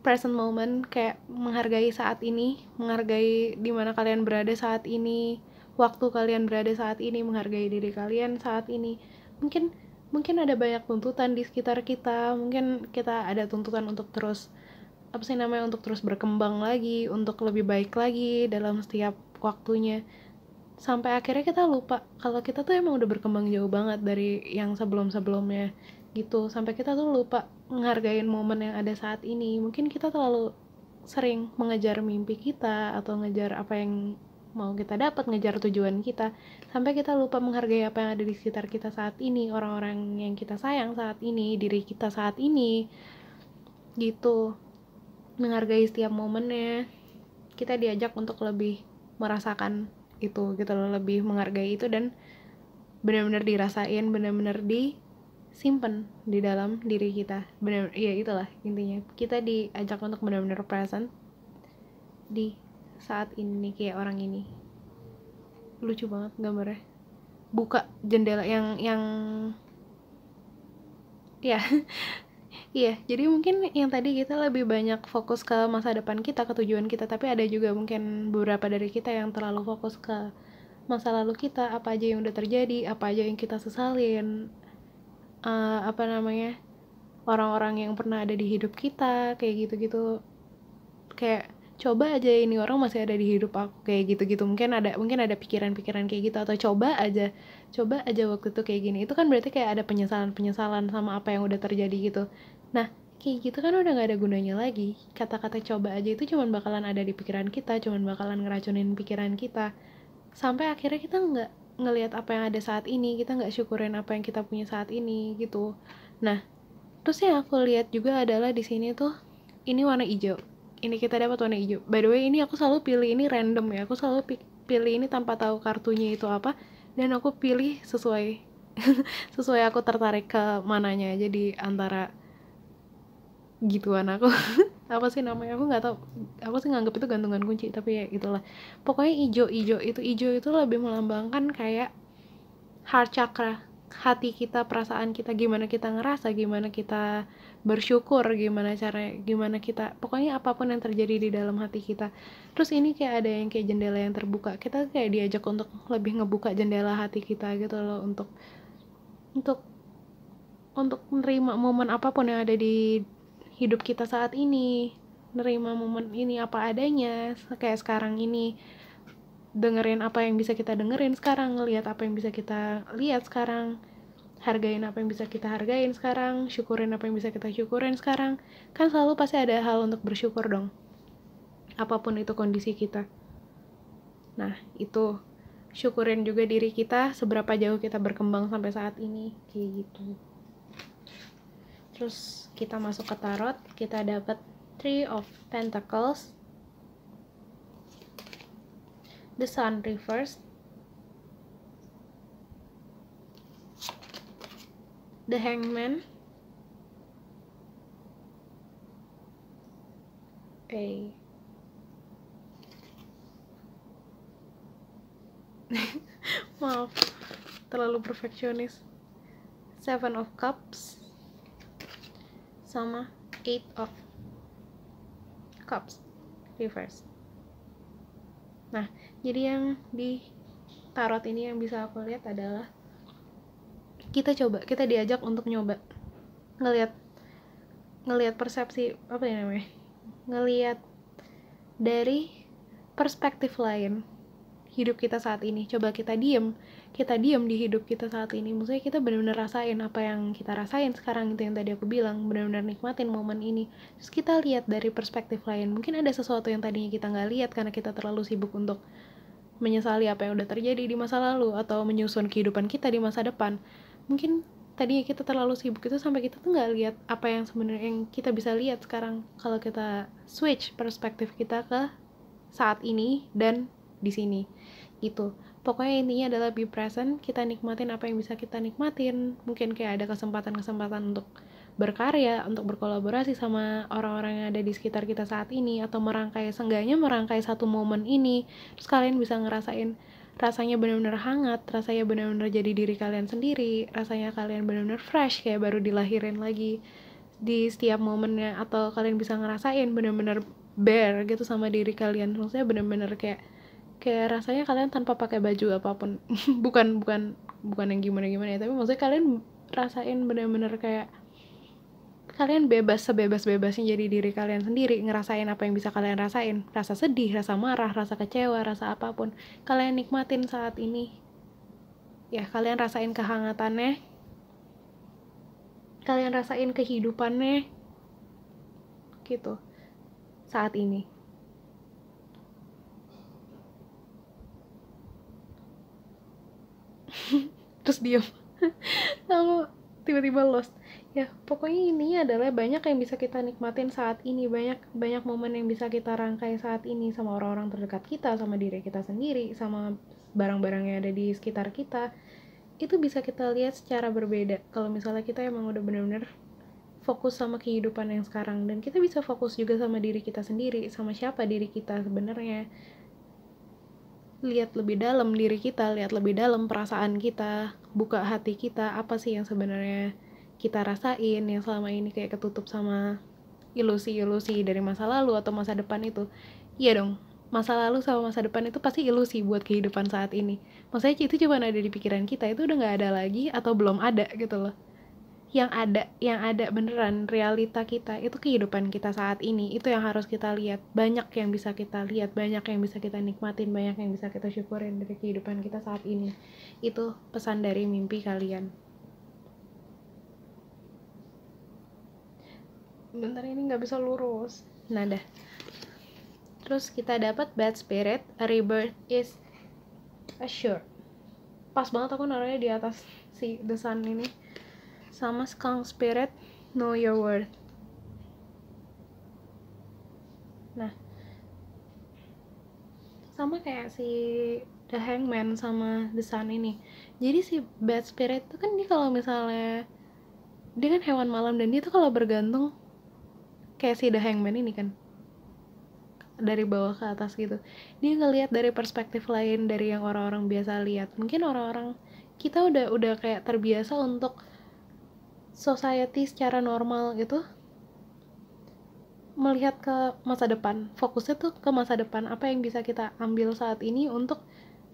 present moment, kayak menghargai saat ini, menghargai di mana kalian berada saat ini, waktu kalian berada saat ini, menghargai diri kalian saat ini. Mungkin ada banyak tuntutan di sekitar kita, mungkin kita ada tuntutan untuk terus untuk terus berkembang lagi, untuk lebih baik lagi dalam setiap waktunya, sampai akhirnya kita lupa kalau kita tuh emang udah berkembang jauh banget dari yang sebelum-sebelumnya gitu, sampai kita tuh lupa menghargain momen yang ada saat ini. Mungkin kita terlalu sering mengejar mimpi kita atau ngejar apa yang mau kita dapat, ngejar tujuan kita, sampai kita lupa menghargai apa yang ada di sekitar kita saat ini, orang-orang yang kita sayang saat ini, diri kita saat ini gitu. Menghargai setiap momennya. Kita diajak untuk lebih merasakan itu gitu loh, lebih menghargai itu, dan benar-benar dirasain, benar-benar disimpan di dalam diri kita. Benar, ya itulah intinya. Kita diajak untuk benar-benar present di saat ini, kayak orang ini. Lucu banget gambarnya. Buka jendela yang ya. Iya, jadi mungkin yang tadi kita lebih banyak fokus ke masa depan kita, ke tujuan kita, tapi ada juga mungkin beberapa dari kita yang terlalu fokus ke masa lalu kita, apa aja yang udah terjadi, apa aja yang kita sesalin, orang-orang yang pernah ada di hidup kita, kayak gitu-gitu. Kayak coba aja ini orang masih ada di hidup aku, kayak gitu-gitu. Mungkin ada pikiran-pikiran kayak gitu, atau coba aja waktu itu kayak gini. Itu kan berarti kayak ada penyesalan sama apa yang udah terjadi gitu. Nah, kayak gitu kan udah gak ada gunanya lagi. Kata-kata coba aja itu cuman bakalan ada di pikiran kita, cuman bakalan ngeracunin pikiran kita, sampai akhirnya kita nggak ngelihat apa yang ada saat ini, kita nggak syukurin apa yang kita punya saat ini gitu. Nah, terus yang aku lihat juga adalah di sini tuh, ini warna hijau. Ini kita dapat warna hijau. By the way, ini aku selalu pilih ini random ya. Aku selalu pilih ini tanpa tahu kartunya itu apa, dan aku pilih sesuai sesuai aku tertarik ke mananya. Jadi antara gituan aku apa sih namanya, aku nggak tahu, aku sih nganggap itu gantungan kunci, tapi ya itulah. Pokoknya hijau itu lebih melambangkan kayak heart chakra. hati kita, perasaan kita, gimana kita ngerasa, gimana kita bersyukur, gimana kita, pokoknya apapun yang terjadi di dalam hati kita. Terus ini kayak ada yang kayak jendela yang terbuka, kita kayak diajak untuk lebih ngebuka jendela hati kita gitu loh, untuk untuk menerima momen apapun yang ada di hidup kita saat ini, nerima momen ini apa adanya, kayak sekarang ini, dengerin apa yang bisa kita dengerin sekarang, ngelihat apa yang bisa kita lihat sekarang, hargain apa yang bisa kita hargain sekarang, syukurin apa yang bisa kita syukurin sekarang. Kan selalu pasti ada hal untuk bersyukur dong, apapun itu kondisi kita. Nah, itu syukurin juga diri kita, seberapa jauh kita berkembang sampai saat ini, kayak gitu. Terus kita masuk ke tarot, kita dapat Three of Pentacles, the Sun reversed, the Hangman, maaf, terlalu perfeksionis, Seven of Cups, sama Eight of Cups reverse. Nah, jadi yang di tarot ini yang bisa aku lihat adalah kita diajak untuk nyoba ngelihat persepsi, apa ya namanya, ngelihat dari perspektif lain hidup kita saat ini. Coba kita diem di hidup kita saat ini, maksudnya kita benar-benar rasain apa yang kita rasain sekarang, itu yang tadi aku bilang, benar-benar nikmatin momen ini. Terus kita lihat dari perspektif lain, mungkin ada sesuatu yang tadinya kita nggak lihat karena kita terlalu sibuk untuk menyesali apa yang udah terjadi di masa lalu atau menyusun kehidupan kita di masa depan. Mungkin tadinya kita terlalu sibuk itu sampai kita tuh nggak lihat apa yang sebenarnya yang kita bisa lihat sekarang kalau kita switch perspektif kita ke saat ini dan di sini gitu. Pokoknya intinya adalah be present, kita nikmatin apa yang bisa kita nikmatin. Mungkin kayak ada kesempatan-kesempatan untuk berkarya, untuk berkolaborasi sama orang-orang yang ada di sekitar kita saat ini, atau seenggaknya merangkai satu momen ini. Terus kalian bisa ngerasain rasanya benar-benar hangat, rasanya benar-benar jadi diri kalian sendiri, rasanya kalian benar-benar fresh, kayak baru dilahirin lagi di setiap momennya. Atau kalian bisa ngerasain benar-benar bare gitu sama diri kalian, maksudnya benar-benar kayak rasanya kalian tanpa pakai baju apapun. bukan yang gimana ya, tapi maksudnya kalian rasain benar-benar kayak kalian sebebas-bebasnya jadi diri kalian sendiri, ngerasain apa yang bisa kalian rasain, rasa sedih, rasa marah, rasa kecewa, rasa apapun kalian nikmatin saat ini ya. Kalian rasain kehangatannya, kalian rasain kehidupannya gitu saat ini. Terus diam. Lalu tiba-tiba lost. Ya, pokoknya ini adalah banyak yang bisa kita nikmatin saat ini, banyak momen yang bisa kita rangkai saat ini sama orang-orang terdekat kita, sama diri kita sendiri, sama barang-barang yang ada di sekitar kita. Itu bisa kita lihat secara berbeda kalau misalnya kita emang udah bener-bener fokus sama kehidupan yang sekarang, dan kita bisa fokus juga sama diri kita sendiri, sama siapa diri kita sebenarnya. Lihat lebih dalam diri kita, lihat lebih dalam perasaan kita, buka hati kita, apa sih yang sebenarnya kita rasain yang selama ini kayak ketutup sama ilusi-ilusi dari masa lalu atau masa depan itu. Iya dong, masa lalu sama masa depan itu pasti ilusi buat kehidupan saat ini. Maksudnya itu cuma ada di pikiran kita, itu udah gak ada lagi atau belum ada gitu loh. Yang ada beneran realita kita itu kehidupan kita saat ini. Itu yang harus kita lihat. Banyak yang bisa kita lihat, banyak yang bisa kita nikmatin, banyak yang bisa kita syukurin dari kehidupan kita saat ini. Itu pesan dari mimpi kalian. Bentar, ini nggak bisa lurus. Nah dah. Terus kita dapat bad spirit, a rebirth is assured. Pas banget aku naruhnya di atas si the sun ini. Sama skunk spirit, know your worth. Nah, sama kayak si the hangman sama the sun ini. Jadi si bad spirit itu kan dia kalau misalnya dia kan hewan malam, dan dia tuh kalau bergantung kayak si the hangman ini kan dari bawah ke atas gitu. Dia ngelihat dari perspektif lain dari yang orang-orang biasa lihat. Mungkin orang-orang kita udah kayak terbiasa untuk society secara normal gitu melihat ke masa depan, fokusnya tuh ke masa depan, apa yang bisa kita ambil saat ini untuk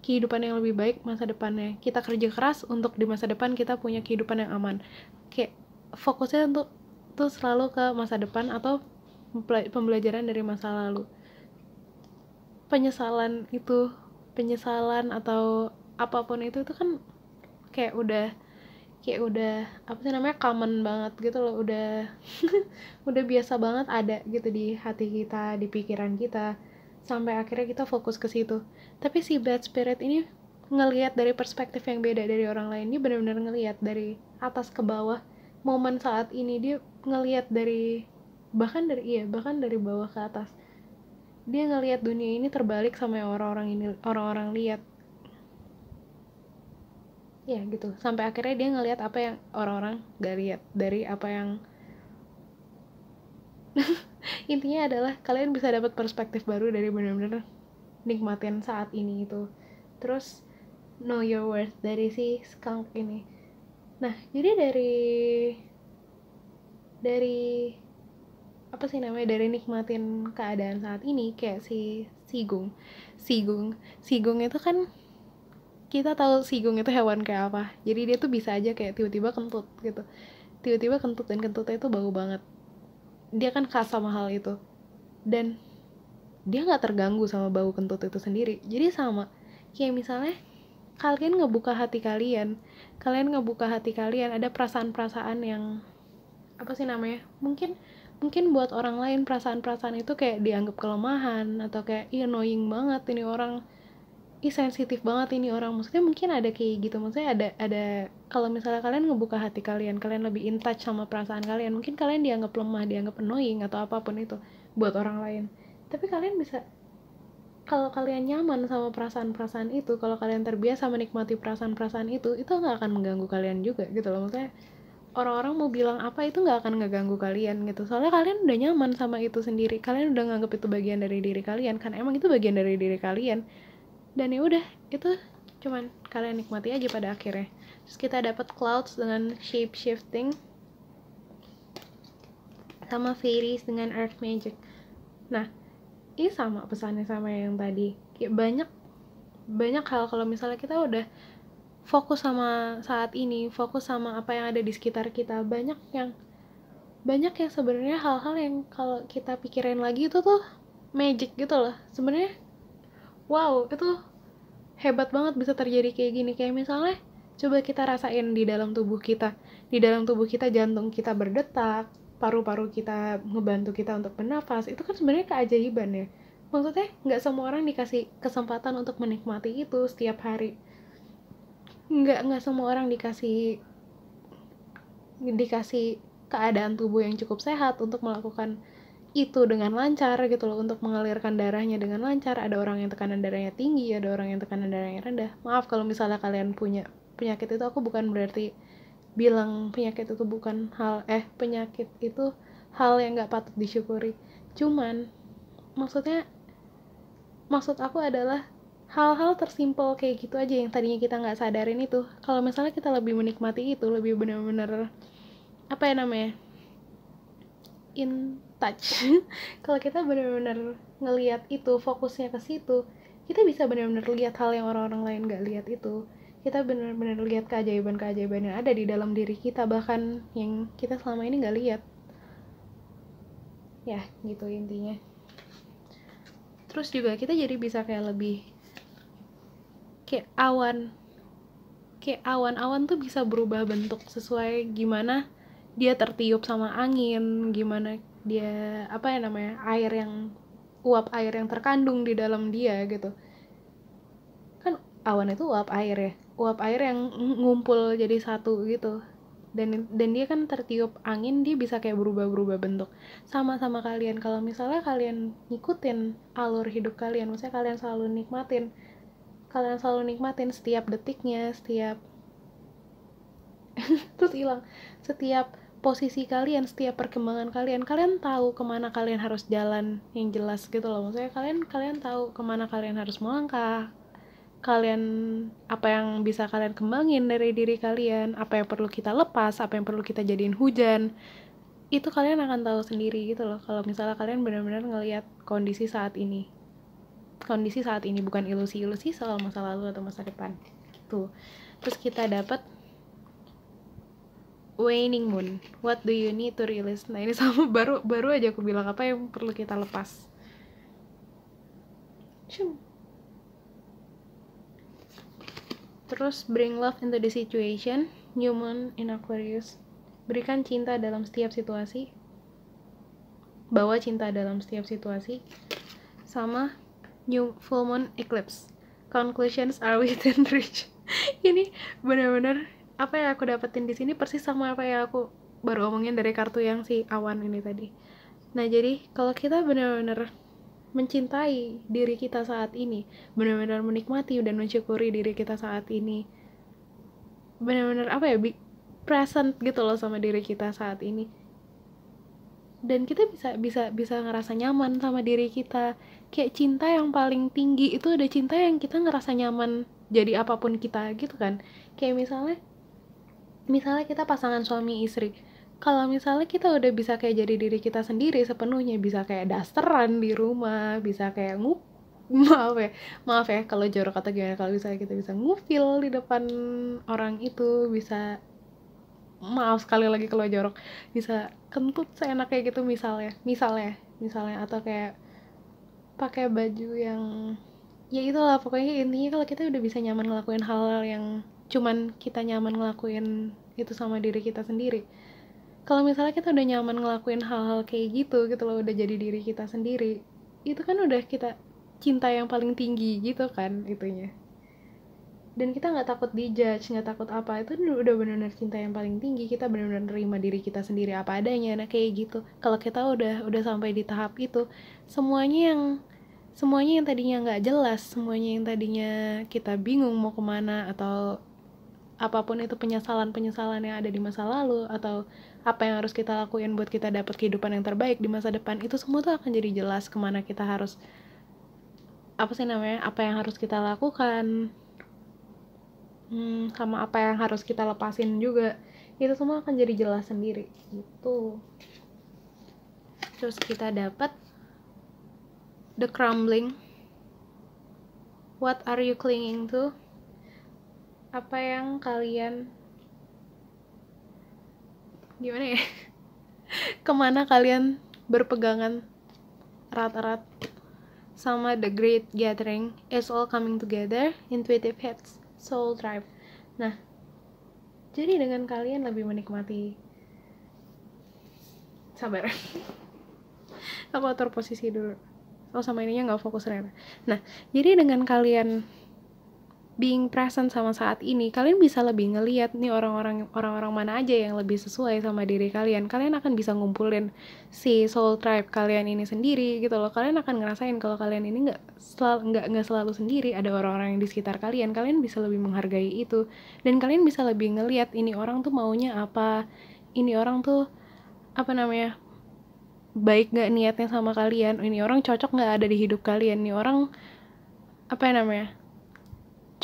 kehidupan yang lebih baik masa depannya. Kita kerja keras untuk di masa depan kita punya kehidupan yang aman. Kayak fokusnya untuk tuh selalu ke masa depan atau pembelajaran dari masa lalu. Penyesalan atau apapun itu kan kayak udah apa sih namanya, common banget gitu loh, udah udah biasa banget ada gitu di hati kita, di pikiran kita, sampai akhirnya kita fokus ke situ. Tapi si bad spirit ini ngelihat dari perspektif yang beda dari orang lain. Dia benar-benar ngelihat dari atas ke bawah momen saat ini. Dia ngelihat dari bahkan dari bawah ke atas. Dia ngelihat dunia ini terbalik sama yang orang-orang lihat. Ya gitu, sampai akhirnya dia ngelihat apa yang orang-orang gak lihat dari apa yang intinya adalah kalian bisa dapat perspektif baru dari benar-benar nikmatin saat ini itu. Terus know your worth dari si skunk ini. Nah jadi dari apa sih namanya, dari nikmatin keadaan saat ini, kayak si Sigung itu kan, kita tahu Sigung itu hewan kayak apa. Jadi dia tuh bisa aja kayak tiba-tiba kentut gitu, tiba-tiba kentut, dan kentutnya itu bau banget. Dia kan khas sama hal itu, dan dia nggak terganggu sama bau kentut itu sendiri. Jadi sama kayak misalnya kalian ngebuka hati kalian, ada perasaan-perasaan yang apa sih namanya, mungkin buat orang lain perasaan-perasaan itu kayak dianggap kelemahan, atau kayak annoying banget ini orang, sensitif banget ini orang. Maksudnya mungkin ada kayak gitu, maksudnya ada kalau misalnya kalian ngebuka hati kalian lebih in touch sama perasaan kalian, mungkin kalian dianggap lemah, dianggap annoying atau apapun itu buat orang lain. Tapi kalian bisa, kalau kalian nyaman sama perasaan-perasaan itu, kalau kalian terbiasa menikmati perasaan-perasaan itu nggak akan mengganggu kalian juga gitu loh. Maksudnya orang-orang mau bilang apa itu nggak akan ngeganggu kalian gitu, soalnya kalian udah nyaman sama itu sendiri, kalian udah nganggap itu bagian dari diri kalian, kan emang itu bagian dari diri kalian. Dan ya udah, itu cuman kalian nikmati aja pada akhirnya. Terus kita dapat clouds dengan shape shifting, sama fairies dengan earth magic. Nah ini sama pesannya sama yang tadi, kayak banyak hal, kalau misalnya kita udah fokus sama saat ini, fokus sama apa yang ada di sekitar kita, banyak yang sebenarnya hal-hal yang kalau kita pikirin lagi itu tuh magic gitu loh sebenarnya. Wow, itu hebat banget bisa terjadi kayak gini. Kayak misalnya coba kita rasain di dalam tubuh kita jantung kita berdetak, paru-paru kita ngebantu kita untuk bernafas. Itu kan sebenarnya keajaiban ya. Maksudnya nggak semua orang dikasih kesempatan untuk menikmati itu setiap hari. Nggak semua orang dikasih keadaan tubuh yang cukup sehat untuk melakukan itu dengan lancar gitu loh, untuk mengalirkan darahnya dengan lancar. Ada orang yang tekanan darahnya tinggi, ada orang yang tekanan darahnya rendah. Maaf kalau misalnya kalian punya penyakit itu, aku bukan berarti bilang penyakit itu hal yang nggak patut disyukuri. Cuman maksud aku adalah hal-hal tersimpel kayak gitu aja yang tadinya kita nggak sadarin itu, kalau misalnya kita lebih menikmati itu, lebih benar-benar apa ya namanya, in touch kalau kita benar-benar ngelihat itu, fokusnya ke situ, kita bisa benar-benar lihat hal yang orang-orang lain gak lihat itu. Kita benar-benar lihat keajaiban-keajaiban yang ada di dalam diri kita, bahkan yang kita selama ini gak lihat. Ya gitu intinya. Terus juga kita jadi bisa kayak lebih kayak awan tuh bisa berubah bentuk sesuai gimana dia tertiup sama angin, gimana dia apa ya namanya, uap air yang terkandung di dalam dia gitu. Kan awan itu uap air yang ngumpul jadi satu gitu. Dan dia kan tertiup angin, dia bisa kayak berubah bentuk. Sama kalian, kalau misalnya kalian ngikutin alur hidup kalian, maksudnya kalian selalu nikmatin setiap detiknya, setiap posisi kalian, setiap perkembangan kalian tahu kemana kalian harus jalan yang jelas gitu loh. Maksudnya kalian tahu kemana kalian harus melangkah, kalian, apa yang bisa kalian kembangin dari diri kalian, apa yang perlu kita lepas, apa yang perlu kita jadiin hujan, itu kalian akan tahu sendiri gitu loh. Kalau misalnya kalian benar-benar ngelihat kondisi saat ini, bukan ilusi-ilusi soal masa lalu atau masa depan tuh. Terus kita dapat waning moon, what do you need to release. Nah ini sama, baru aja aku bilang apa yang perlu kita lepas. Terus bring love into the situation, new moon in Aquarius, berikan cinta dalam setiap situasi, bawa cinta dalam setiap situasi. Sama new full moon eclipse, conclusions are within reach. Ini benar-benar apa yang aku dapetin di sini persis sama apa yang aku baru omongin dari kartu yang si awan ini tadi. Nah jadi kalau kita benar-benar mencintai diri kita saat ini, benar-benar menikmati dan mensyukuri diri kita saat ini, benar-benar apa ya, present gitu loh sama diri kita saat ini, dan kita bisa ngerasa nyaman sama diri kita. Kayak cinta yang paling tinggi itu ada cinta yang kita ngerasa nyaman jadi apapun kita gitu kan. Kayak misalnya kita pasangan suami istri, kalau misalnya kita udah bisa kayak jadi diri kita sendiri sepenuhnya, bisa kayak dasteran di rumah, bisa kayak maaf ya kalau jorok atau gimana, kalau misalnya kita bisa ngupil di depan orang itu, bisa, maaf sekali lagi kalau jorok, bisa kentut seenaknya gitu misalnya atau kayak pakai baju yang, ya itulah pokoknya intinya kalau kita udah bisa nyaman ngelakuin hal-hal yang cuman kita nyaman ngelakuin itu sama diri kita sendiri. Kalau misalnya kita udah nyaman ngelakuin hal-hal kayak gitu loh, udah jadi diri kita sendiri, itu kan udah kita cinta yang paling tinggi gitu kan itunya. Dan kita nggak takut dijudge, nggak takut apa, itu udah benar-benar cinta yang paling tinggi. Kita benar-benar nerima diri kita sendiri apa adanya. Nah kayak gitu, kalau kita udah sampai di tahap itu, semuanya yang tadinya nggak jelas, semuanya yang tadinya kita bingung mau kemana, atau apapun itu penyesalan yang ada di masa lalu, atau apa yang harus kita lakuin buat kita dapat kehidupan yang terbaik di masa depan, itu semua tuh akan jadi jelas kemana kita harus, apa yang harus kita lakukan, sama apa yang harus kita lepasin juga. Itu semua akan jadi jelas sendiri gitu. Terus kita dapat the crumbling, what are you clinging to, apa yang kalian, gimana ya, kemana kalian berpegangan erat-erat. Sama the great gathering, is all coming together, intuitive heads, soul tribe. Nah jadi dengan kalian lebih menikmati, sabar aku atur posisi dulu, sama ininya nggak fokus ternyata. Nah jadi dengan kalian being present sama saat ini, kalian bisa lebih ngelihat nih orang-orang mana aja yang lebih sesuai sama diri kalian. Kalian akan bisa ngumpulin si soul tribe kalian ini sendiri gitu loh. Kalian akan ngerasain kalau kalian ini nggak selalu sendiri, ada orang-orang yang di sekitar kalian. Kalian bisa lebih menghargai itu, dan kalian bisa lebih ngelihat ini orang tuh maunya apa, ini orang tuh baik nggak niatnya sama kalian, ini orang cocok nggak ada di hidup kalian, ini orang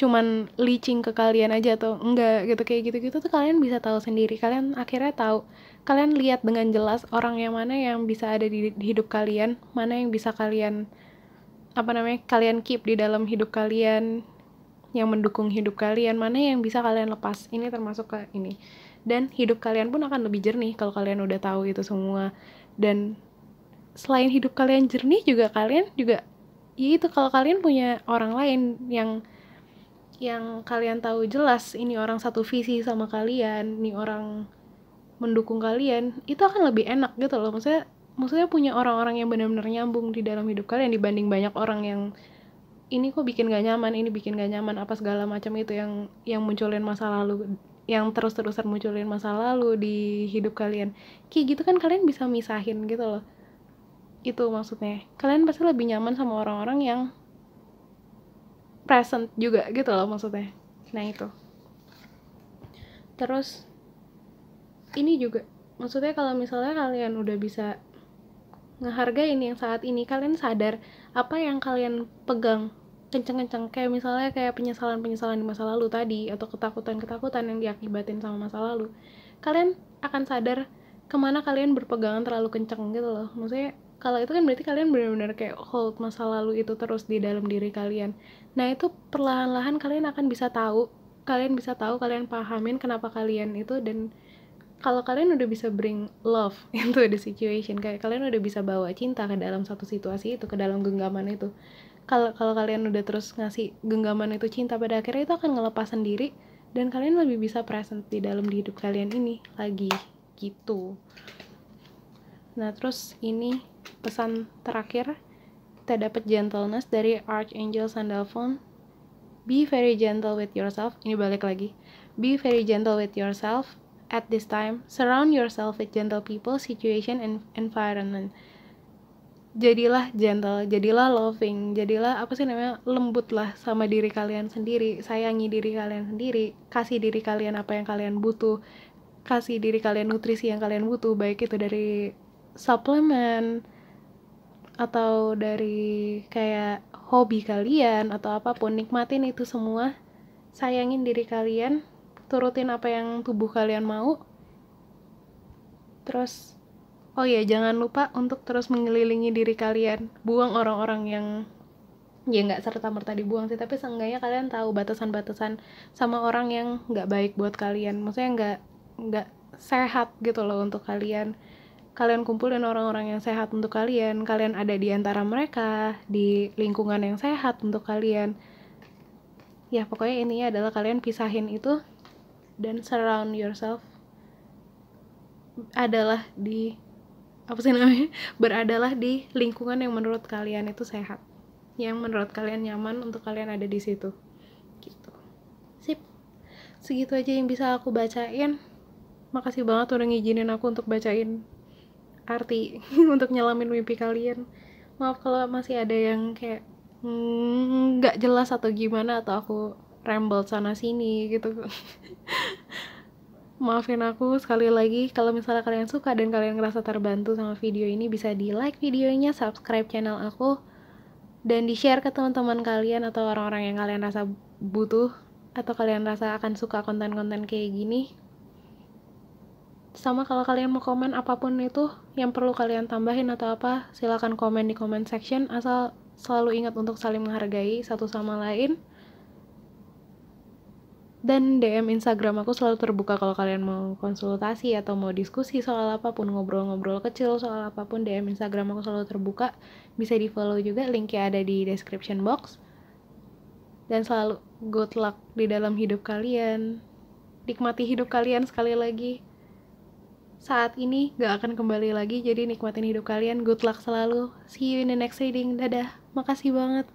cuman leeching ke kalian aja atau enggak gitu. Kayak gitu tuh kalian bisa tahu sendiri. Kalian akhirnya tahu, kalian lihat dengan jelas orang yang mana yang bisa ada di hidup kalian, mana yang bisa kalian kalian keep di dalam hidup kalian, yang mendukung hidup kalian, mana yang bisa kalian lepas. Ini termasuk ke ini. Dan hidup kalian pun akan lebih jernih kalau kalian udah tahu itu semua. Dan selain hidup kalian jernih juga, kalian juga ya itu, kalau kalian punya orang lain yang kalian tahu jelas ini orang satu visi sama kalian, ini orang mendukung kalian, itu akan lebih enak gitu loh. Maksudnya punya orang-orang yang benar-benar nyambung di dalam hidup kalian, dibanding banyak orang yang ini kok bikin gak nyaman, ini bikin gak nyaman, apa segala macam itu, yang munculin masa lalu, yang terus-terusan munculin masa lalu di hidup kalian. Kayak gitu kan kalian bisa misahin gitu loh. Itu maksudnya, kalian pasti lebih nyaman sama orang-orang yang present juga gitu loh maksudnya. Nah itu. Terus ini juga maksudnya, kalau misalnya kalian udah bisa ngehargain yang saat ini, kalian sadar apa yang kalian pegang kenceng-kenceng, kayak misalnya kayak penyesalan-penyesalan di masa lalu tadi, atau ketakutan-ketakutan yang diakibatin sama masa lalu, kalian akan sadar kemana kalian berpegangan terlalu kenceng gitu loh. Maksudnya kalau itu kan berarti kalian benar-benar kayak hold masa lalu itu terus di dalam diri kalian. Nah itu perlahan-lahan kalian akan bisa tahu, kalian pahamin kenapa kalian itu. Dan kalau kalian udah bisa bring love into the situation, kayak kalian udah bisa bawa cinta ke dalam satu situasi itu, ke dalam genggaman itu. Kalau kalian udah terus ngasih genggaman itu cinta, pada akhirnya itu akan ngelepas sendiri, dan kalian lebih bisa present di dalam di hidup kalian ini lagi gitu. Nah terus ini pesan terakhir, kita dapat gentleness dari Archangel Sandalphon. Be very gentle with yourself. Ini balik lagi, be very gentle with yourself at this time. Surround yourself with gentle people, situation, and environment. Jadilah gentle, jadilah loving, jadilah lembut lah sama diri kalian sendiri, sayangi diri kalian sendiri, kasih diri kalian apa yang kalian butuh, kasih diri kalian nutrisi yang kalian butuh, baik itu dari suplemen atau dari kayak hobi kalian atau apapun. Nikmatin itu semua, sayangin diri kalian, turutin apa yang tubuh kalian mau. Terus oh iya, jangan lupa untuk terus mengelilingi diri kalian. Buang orang-orang yang ya nggak serta-merta dibuang sih, tapi seenggaknya kalian tahu batasan-batasan sama orang yang nggak baik buat kalian. Maksudnya nggak sehat gitu loh untuk kalian. Kalian kumpulin orang-orang yang sehat untuk kalian. Kalian ada di antara mereka, di lingkungan yang sehat untuk kalian. Ya pokoknya intinya adalah kalian pisahin itu dan surround yourself adalah di beradalah di lingkungan yang menurut kalian itu sehat, yang menurut kalian nyaman untuk kalian ada di situ gitu. Sip, segitu aja yang bisa aku bacain. Makasih banget udah ngizinin aku untuk bacain arti untuk nyelamin mimpi kalian. Maaf kalau masih ada yang kayak nggak jelas atau gimana, atau aku ramble sana sini gitu. Maafin aku sekali lagi. Kalau misalnya kalian suka dan kalian ngerasa terbantu sama video ini, bisa di like videonya, subscribe channel aku, dan di share ke teman-teman kalian atau orang-orang yang kalian rasa butuh atau kalian rasa akan suka konten-konten kayak gini. Sama kalau kalian mau komen apapun itu yang perlu kalian tambahin atau apa, silakan komen di comment section, asal selalu ingat untuk saling menghargai satu sama lain. Dan DM Instagram aku selalu terbuka kalau kalian mau konsultasi atau mau diskusi soal apapun, ngobrol-ngobrol kecil soal apapun. DM Instagram aku selalu terbuka, bisa di follow juga, linknya ada di description box. Dan selalu good luck di dalam hidup kalian, nikmati hidup kalian. Sekali lagi, saat ini gak akan kembali lagi, jadi nikmatin hidup kalian. Good luck selalu, see you in the next reading. Dadah, makasih banget.